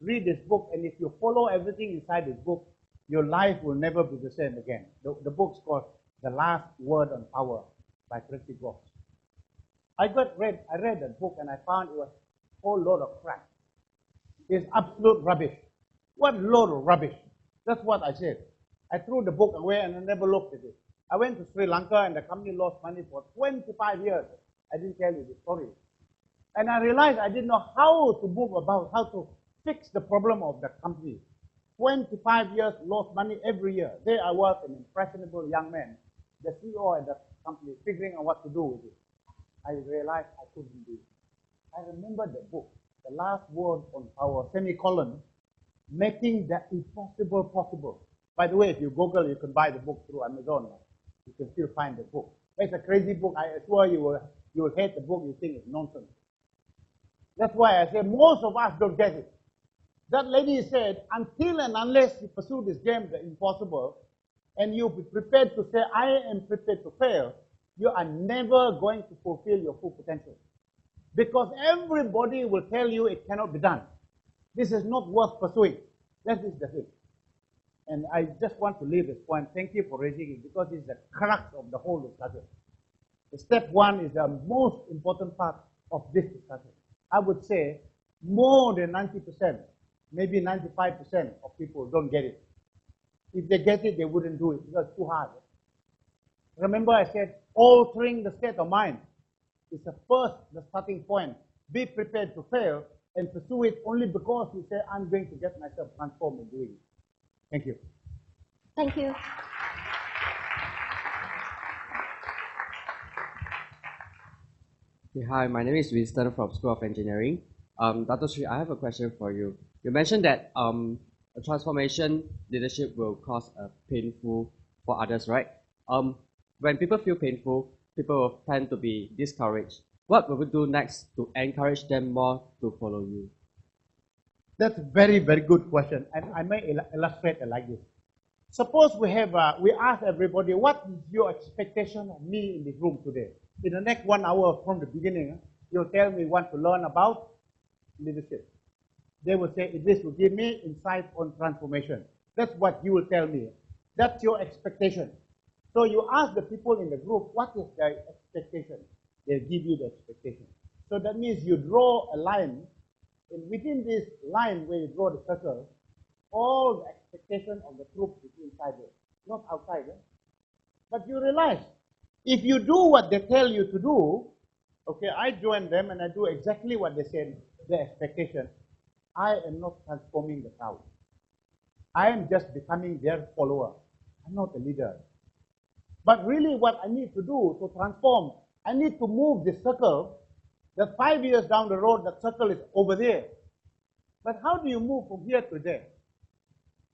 Read this book, and if you follow everything inside this book, your life will never be the same again. The book's called The Last Word on Power by Tracy Goss. I read that book, and I found it was a whole load of crap. It's absolute rubbish. What load of rubbish? That's what I said. I threw the book away and I never looked at it. I went to Sri Lanka and the company lost money for 25 years. I didn't tell you the story. And I realized I didn't know how to move about, how to fix the problem of the company. 25 years, lost money every year. There I was, an impressionable young man, the CEO of the company, figuring out what to do with it. I realized I couldn't do it. I remember the book, The Last Word on Power, semicolon, making the impossible possible. By the way, if you Google, you can buy the book through Amazon. You can still find the book. It's a crazy book. I swear you will hate the book. You think it's nonsense. That's why I say most of us don't get it. That lady said, until and unless you pursue this game, the impossible, and you be prepared to say, I am prepared to fail, you are never going to fulfill your full potential. Because everybody will tell you it cannot be done. This is not worth pursuing. That is the thing. And I just want to leave this point. Thank you for raising it because it's the crux of the whole discussion. The step one is the most important part of this discussion. I would say more than 90%, maybe 95% of people don't get it. If they get it, they wouldn't do it because it's too hard. Remember I said altering the state of mind is the starting point. Be prepared to fail and pursue it only because you say, I'm going to get myself transformed in doing it. Thank you. Thank you. Okay, hi, my name is Winston from School of Engineering. Dato Sri, I have a question for you. You mentioned that a transformation leadership will cause painful for others, right? When people feel painful, people will tend to be discouraged. What will we do next to encourage them more to follow you? That's a very, very good question, and I may illustrate it like this. Suppose we ask everybody, what is your expectation of me in this room today? In the next 1 hour from the beginning, you'll tell me what to learn about leadership. They will say, Idris will give me insight on transformation. That's what you will tell me. That's your expectation. So you ask the people in the group, what is their expectation? They'll give you the expectation. So that means you draw a line, and within this line where you draw the circle, all the expectation of the group is inside there, not outside there. But you realize, if you do what they tell you to do, okay, I join them and I do exactly what they said, their expectation, I am not transforming the crowd. I am just becoming their follower. I'm not a leader. But really what I need to do to transform, I need to move this circle, that 5 years down the road, that circle is over there. But how do you move from here to there?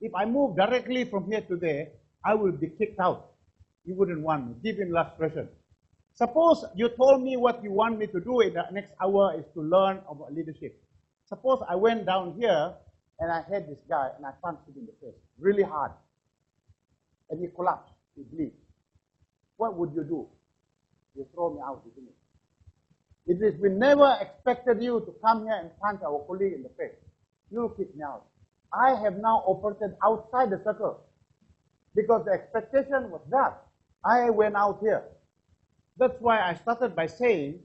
If I move directly from here to there, I will be kicked out. You wouldn't want me. Give illustration. Suppose you told me what you want me to do in the next hour is to learn about leadership. Suppose I went down here and I had this guy and I punched him in the face really hard. And he collapsed, he bleeds. What would you do? You throw me out, isn't it? It is, we never expected you to come here and punch our colleague in the face. You kick me out. I have now operated outside the circle because the expectation was that. I went out here. That's why I started by saying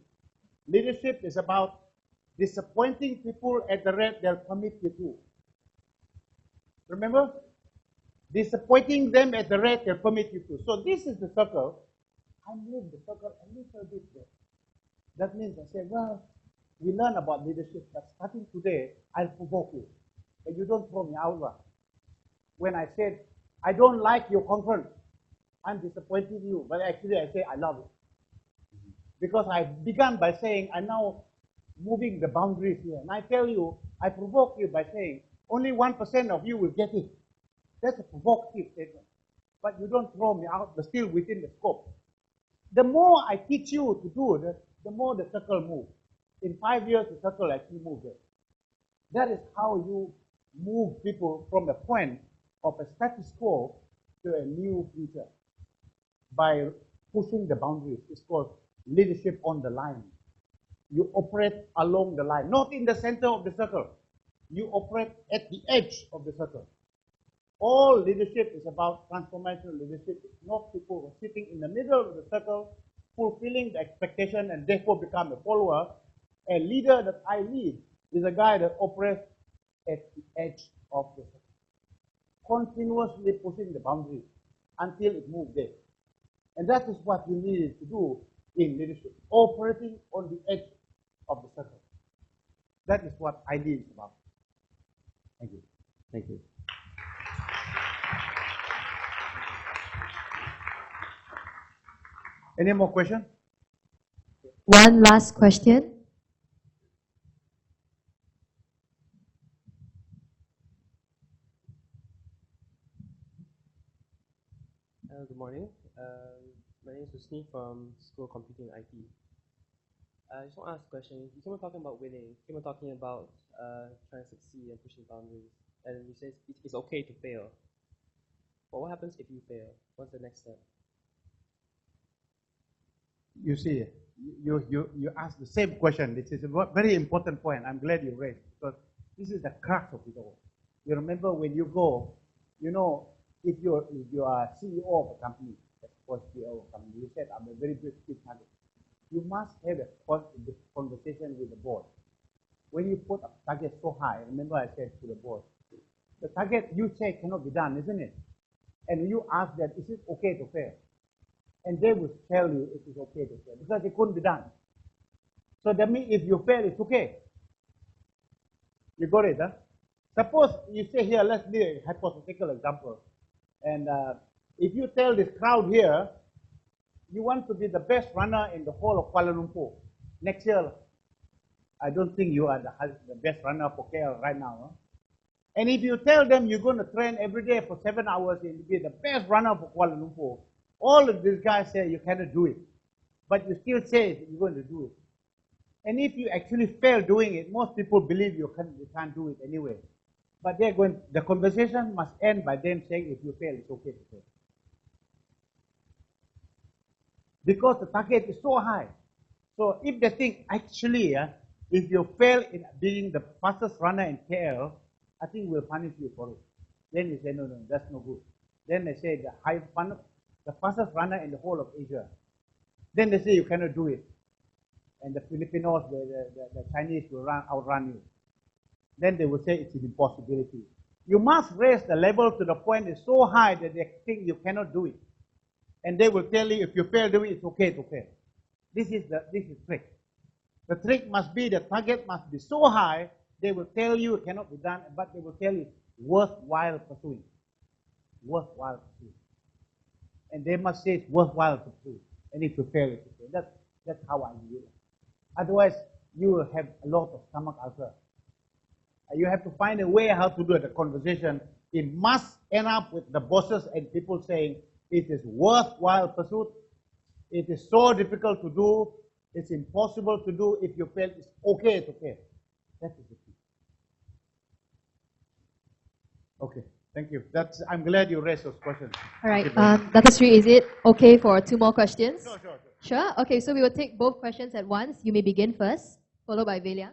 leadership is about disappointing people at the rate they'll commit you to. Remember? Disappointing them at the rate they'll commit you to. So this is the circle. I move the circle a little bit there. That means I say, well, we learn about leadership, but starting today, I'll provoke you. But you don't throw me out. When I said, I don't like your conference, I'm disappointing you. But actually I say, I love it. Because I began by saying, I'm now moving the boundaries here. And I tell you, I provoke you by saying, only 1% of you will get it. That's a provocative statement. But you don't throw me out, but still within the scope. The more I teach you to do it, the more the circle moves. In 5 years, the circle actually moves there. That is how you move people from the point of a status quo to a new future. By pushing the boundaries. It's called leadership on the line. You operate along the line, not in the center of the circle. You operate at the edge of the circle. All leadership is about transformational leadership. It's not people who are sitting in the middle of the circle, fulfilling the expectation and therefore become a follower. A leader that I lead is a guy that operates at the edge of the circle, continuously pushing the boundaries until it moves there. And that is what we need to do in leadership, operating on the edge of the circle. That is what iLEAD is about. Thank you. Thank you. Any more questions? One last question. Good morning. My name is Husni from School of Computing and IT. I just want to ask a question. You came on talking about winning. You came on talking about trying to succeed and pushing boundaries. And you said it's okay to fail. But what happens if you fail? What's the next step? You see, you asked the same question. This is a very important point. I'm glad you raised because this is the crux of it all. You remember when you go, you know, if you are CEO of a company, suppose CEO of a company, you said I'm a very big target. You must have a conversation with the board. When you put a target so high, remember I said to the board, the target you say cannot be done, isn't it? And you ask that, is it okay to fail? And they will tell you it is okay to fail because it couldn't be done. So that means if you fail, it's okay. You got it, huh? Suppose you say here, let's do a hypothetical example. And if you tell this crowd here, you want to be the best runner in the whole of Kuala Lumpur next year, I don't think you are the best runner for KL right now. Huh? And if you tell them you're going to train every day for 7 hours and be the best runner for Kuala Lumpur, all of these guys say you cannot do it. But you still say you're going to do it. And if you actually fail doing it, most people believe you can't do it anyway. But the conversation must end by them saying if you fail, it's okay to fail. Because the target is so high. So if they think actually, if you fail in being the fastest runner in KL, I think we'll punish you for it. Then you say, no, that's no good. Then they say the fastest runner in the whole of Asia. Then they say you cannot do it. And the Filipinos, the Chinese will outrun you. Then they will say it's an impossibility. You must raise the level to the point it's so high that they think you cannot do it. And they will tell you if you fail doing it, it's okay to fail. This is the trick. The trick must be the target must be so high, they will tell you it cannot be done, but they will tell you worthwhile pursuing. Worthwhile pursuing. And they must say it's worthwhile to pursue. And if you fail, it's okay. That's how I view it. Otherwise, you will have a lot of stomach ulcer. You have to find a way how to do the conversation. It must end up with the bosses and people saying it is worthwhile pursuit. It is so difficult to do. It's impossible to do. If you fail, it's okay to fail. That is the key. Okay, thank you. I'm glad you raised those questions. All right, Dato Sri, is it okay for 2 more questions? Sure. Sure? Okay, so we will take both questions at once. You may begin first, followed by Velia.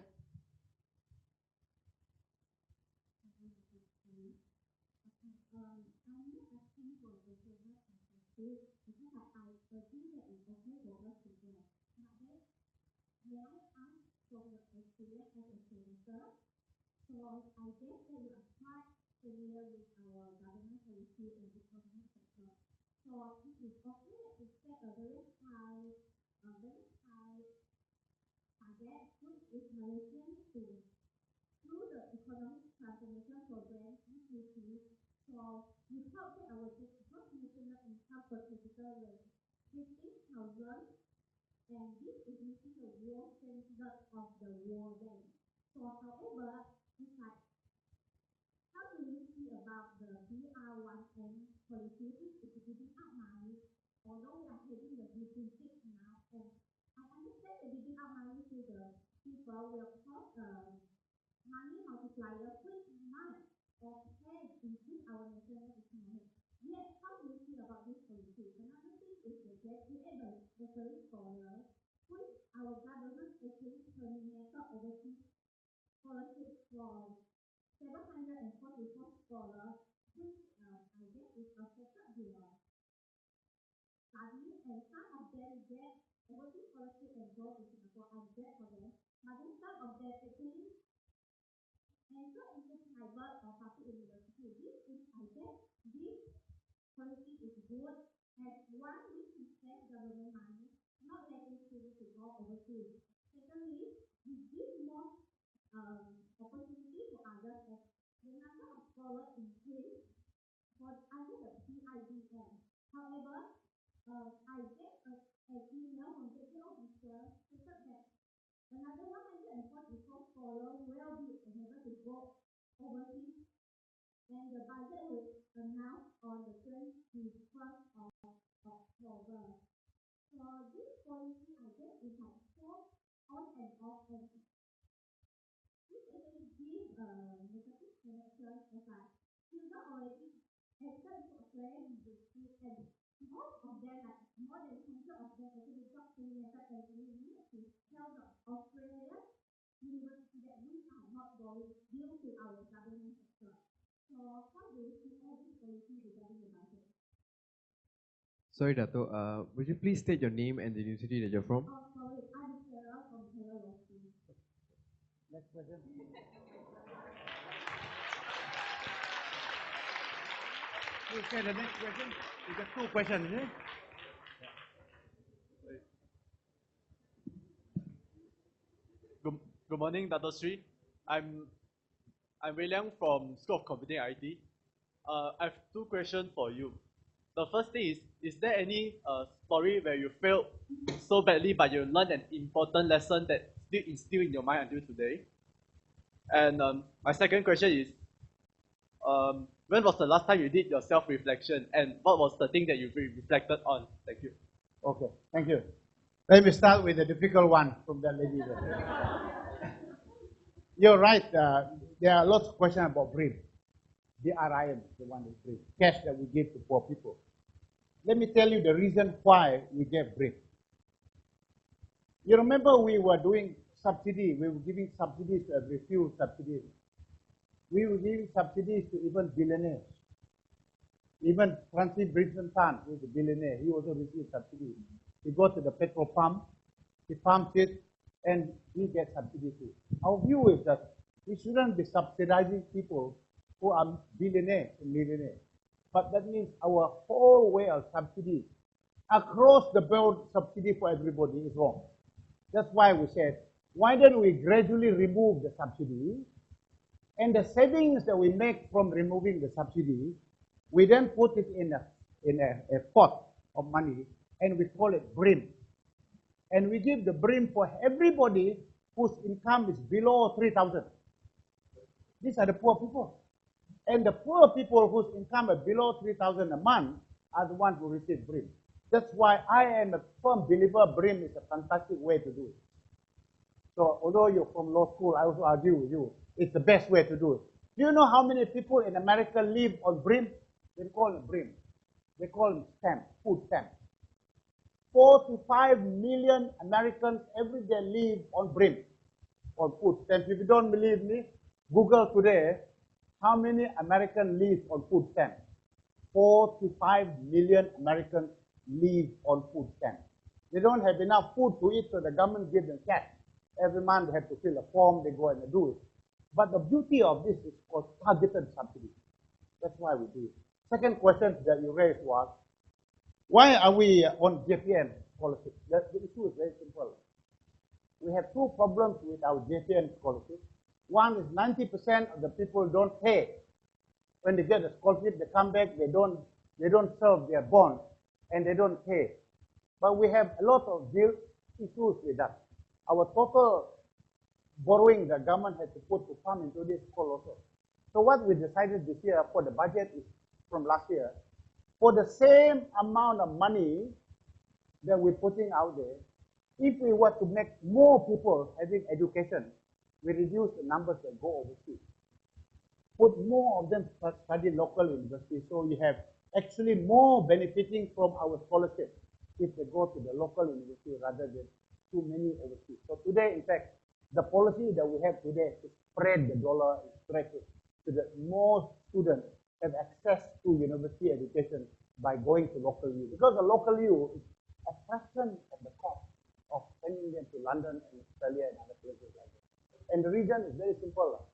Sorry, Dato. Would you please state your name and the university that you're from? Next question. Okay, the next question. You got two questions, isn't it? Good morning, Dato Sri. I'm William from School of Computing IT. I have two questions for you. The first thing is there any story where you failed so badly but you learned an important lesson that still instilled in your mind until today? And my second question is, when was the last time you did your self-reflection and what was the thing that you reflected on? Thank you. Okay, thank you. Let me start with the difficult one from that lady there. You're right. There are lots of questions about BRIM. BRIM, the one is BRIM. Cash that we give to poor people. Let me tell you the reason why we gave BRIM. You remember we were doing subsidy. We were giving subsidies, refuel subsidies. We were giving subsidies to even billionaires. Even Francis Brinson Tan, who is a billionaire, he also received subsidies. He goes to the petrol pump, he pumps it, and he gets subsidy too. Our view is that we shouldn't be subsidizing people who are billionaires and millionaires. But that means our whole way of subsidy, across the board subsidy for everybody is wrong. That's why we said, why don't we gradually remove the subsidy, and the savings that we make from removing the subsidy, we then put it in a pot of money, and we call it BRIM. And we give the BRIM for everybody whose income is below 3,000. These are the poor people. And the poor people whose income is below 3,000 a month are the ones who receive BRIM. That's why I am a firm believer BRIM is a fantastic way to do it. So although you're from law school, I also argue with you, it's the best way to do it. Do you know how many people in America live on BRIM? They call it BRIM. They call them stamp, food stamp. 45 million Americans every day live on BRIM, on food stamps. If you don't believe me, Google today, how many Americans live on food stamps? 45 million Americans live on food stamps. They don't have enough food to eat, so the government gives them cash. Every month they have to fill a form, they go and do it. But the beauty of this is called targeted subsidy. That's why we do it. Second question that you raised was, why are we on JPN scholarship? The issue is very simple. We have two problems with our JPN scholarship. One is 90% of the people don't pay. When they get a scholarship, they come back, they don't serve their bond, and they don't pay. But we have a lot of issues with that. Our total borrowing the government has to put to come into this school also. So what we decided this year for the budget is from last year, for the same amount of money that we're putting out there, if we were to make more people having education, we reduce the numbers that go overseas. Put more of them to study local universities, so you have actually more benefiting from our scholarship if they go to the local university rather than too many overseas. So today, in fact, the policy that we have today is to spread the dollar, stretch it, so that more students have access to university education by going to local U. Because the local U is a fraction of the cost of sending them to London and Australia and other places like that. And the reason is very simple,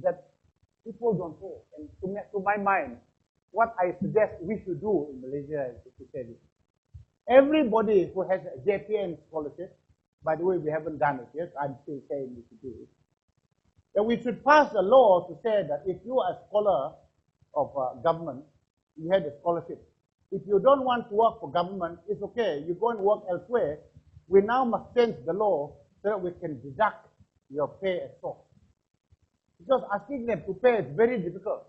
that people don't pay. And to my mind, what I suggest we should do in Malaysia is to say this. Everybody who has a JPN scholarship, by the way, we haven't done it yet, I'm still saying we should do it, that we should pass a law to say that if you are a scholar of government, you had a scholarship. If you don't want to work for government, it's okay. You go and work elsewhere. We now must change the law so that we can deduct your pay as source. Because asking them to pay is very difficult.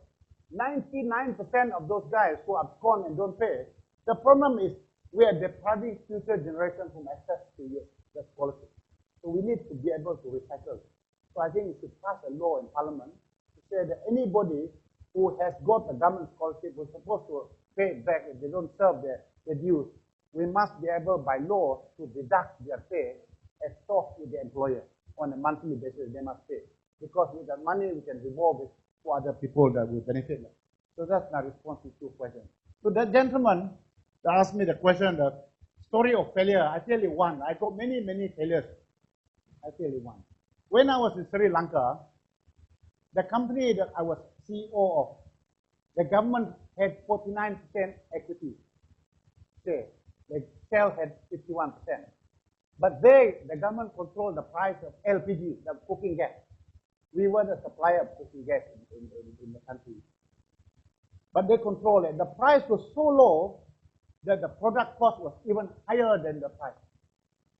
99% of those guys who abscond and don't pay, the problem is we are depriving future generations from access to the scholarship. So we need to be able to recycle. So I think we should pass a law in Parliament to say that anybody who has got a government scholarship was supposed to pay it back if they don't serve their dues. We must be able by law to deduct their pay as source with the employer on a monthly basis. They must pay. Because with that money we can revolve it for other people that will benefit them. So that's my response to two questions. So that gentleman that asked me the question, the story of failure, I tell you one. I got many, many failures. I tell you one. When I was in Sri Lanka, the company that I was CEO of, the government had 49% equity share. The Shell had 51%. But the government controlled the price of LPG, the cooking gas. We were the supplier of cooking gas in the country. But they controlled it. The price was so low that the product cost was even higher than the price.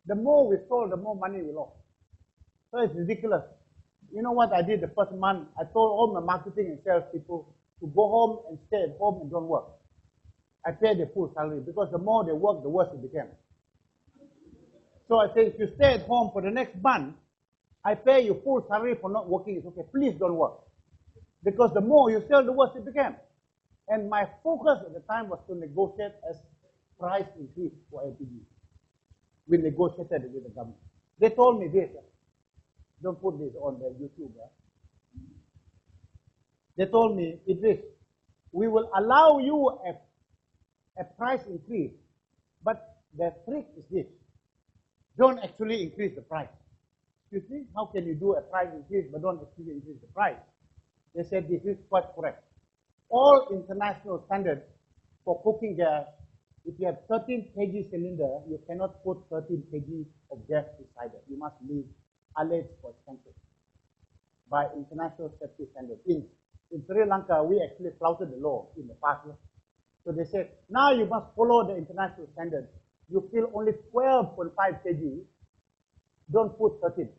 The more we sold, the more money we lost. So it's ridiculous. You know what I did the first month? I told all my marketing and sales people to go home and stay at home and don't work. I paid the full salary because the more they work, the worse it became. So I said, if you stay at home for the next month, I pay you full salary for not working. It's okay. Please don't work. Because the more you sell, the worse it became. And my focus at the time was to negotiate as price increase for LPG. We negotiated with the government. They told me this. Don't put this on the YouTube. They told me, Idris, we will allow you a price increase, but the trick is this. Don't actually increase the price. You see, how can you do a price increase but don't actually increase the price? They said this is quite correct. All international standards for cooking gas, if you have 13 kg cylinder, you cannot put 13 kg of gas inside it. You must leave iLEAD for expensive by international safety standards. In Sri Lanka, we actually flouted the law in the past. So they said, now you must follow the international standards. You fill only 12.5 kg, don't put 13.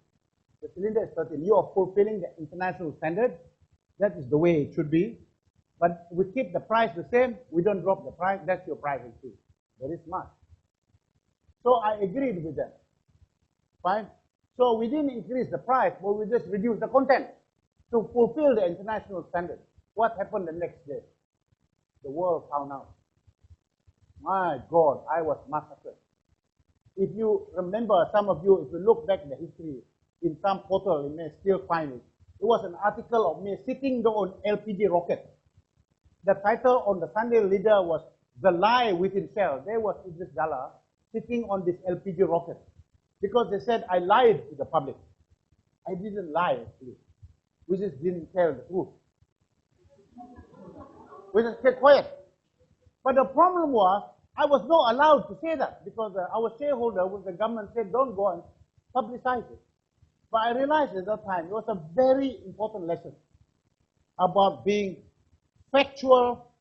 The cylinder is 13. You are fulfilling the international standard. That is the way it should be. But we keep the price the same. We don't drop the price. That's your price increase. Very smart. So I agreed with them. Fine. So we didn't increase the price, but we just reduced the content to fulfill the international standard. What happened the next day? The world found out. My God, I was massacred. If you remember, some of you, if you look back in the history, in some portal, you may still find it. It was an article of me sitting on LPG rocket. The title on the Sunday Leader was The Lie Within Shell. There was Idris Jala sitting on this LPG rocket because they said I lied to the public. I didn't lie, actually. We just didn't tell the truth. We just kept quiet. But the problem was, I was not allowed to say that because our shareholder with the government said, don't go and publicize it. But I realized at that time, it was a very important lesson about being factual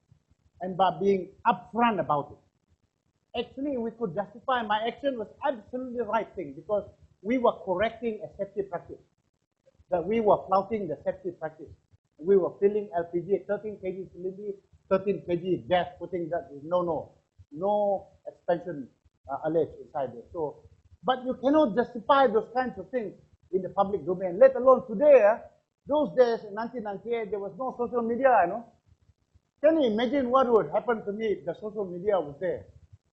and by being upfront about it. Actually, we could justify my action was absolutely the right thing because we were correcting a safety practice. That we were flouting the safety practice. We were filling LPG at 13 kg cylinder, 13 kg gas, putting that, no expansion alleged inside there. So, but you cannot justify those kinds of things in the public domain, let alone today. Those days, in 1998, there was no social media, Can you imagine what would happen to me if the social media was there?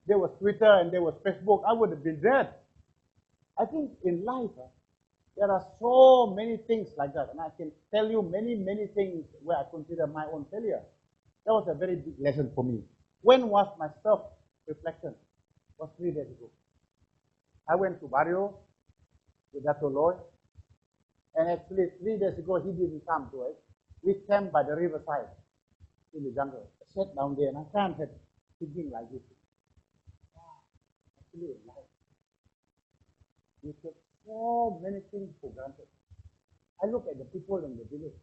There was Twitter and there was Facebook. I would have been dead. I think in life, there are so many things like that. And I can tell you many, many things where I consider my own failure. That was a very big lesson for me. When was my self-reflection? It was 3 days ago. I went to Barrio with Dato, and actually 3 days ago, he didn't come to us. We camped by the riverside in the jungle. I sat down there and I can't help thinking like this. Actually, in life, we take so many things for granted. I look at the people in the village.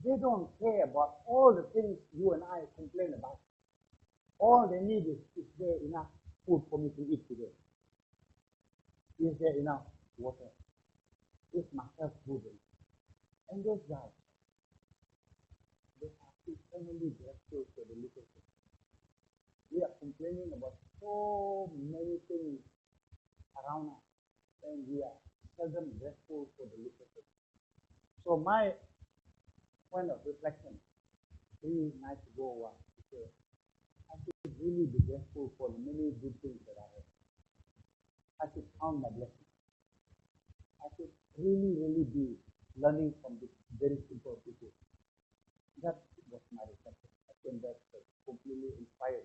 They don't care about all the things you and I complain about. All they need is there enough food for me to eat today? Is there enough water? Is my health good? And those guys, they are eternally grateful for the little things. We are complaining about so many things around us, and we are seldom grateful for the little things. So my point of reflection 3 nights ago was to say, I should really be grateful for the many good things that I have. I should count my blessings. I should really, really be learning from these very simple people. That was my reflection. and that's completely inspired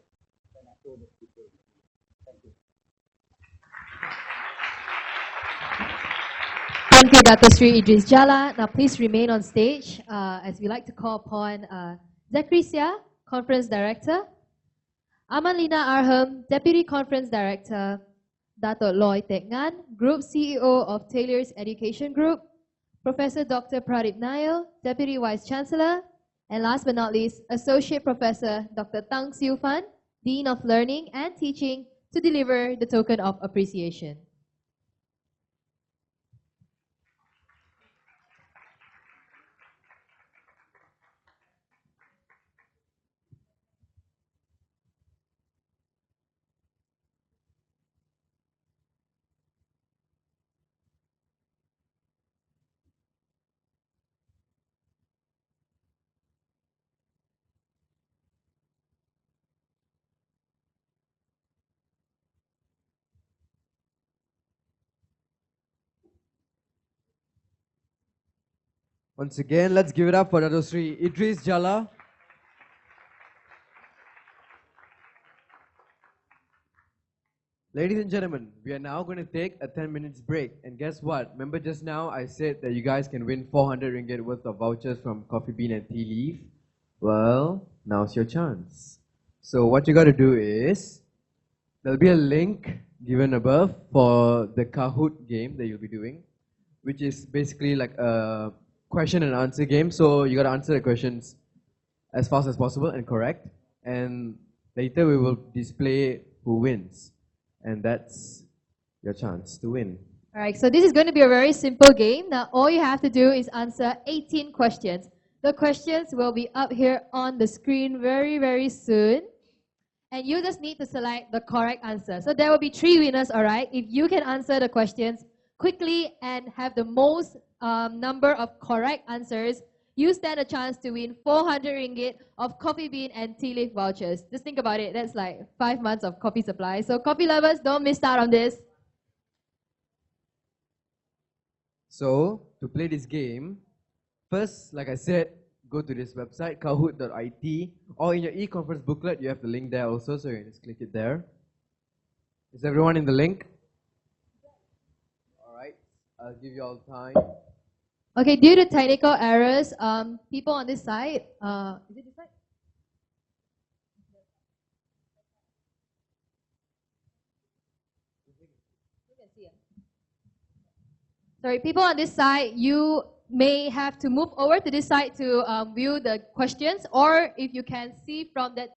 when I saw the people. Thank you. Thank you, Dato Sri Idris Jala. Now please remain on stage as we like to call upon Zachary Sia, Conference Director, Amalina Arham, Deputy Conference Director, Dato Loy Tek Ngan, Group CEO of Taylor's Education Group, Professor Dr. Pradip Nail, Deputy Vice Chancellor, and last but not least, Associate Professor Dr. Tang Siu Fan, Dean of Learning and Teaching, to deliver the token of appreciation. Once again, let's give it up for Dato Sri Idris Jala. Ladies and gentlemen, we are now going to take a 10 minutes break. And guess what? Remember just now I said that you guys can win 400 ringgit worth of vouchers from Coffee Bean and Tea Leaf? Well, now's your chance. So what you got to do is, there'll be a link given above for the Kahoot game that you'll be doing, which is basically like a question and answer game. So you got to answer the questions as fast as possible and correct. And later we will display who wins. And that's your chance to win. All right, so this is going to be a very simple game. Now, all you have to do is answer 18 questions. The questions will be up here on the screen very, very soon. And you just need to select the correct answer. So there will be 3 winners, all right? If you can answer the questions quickly and have the most number of correct answers, you stand a chance to win 400 ringgit of Coffee Bean and Tea Leaf vouchers. Just think about it. That's like 5 months of coffee supply. So coffee lovers, don't miss out on this. So, to play this game, first, like I said, go to this website, kahoot.it, or in your e-conference booklet, you have the link there also, so you can just click it there. Is everyone in the link? Alright, I'll give you all time. Okay, due to technical errors, people on this side, is it this side? Sorry, people on this side, you may have to move over to this side to view the questions, or if you can see from that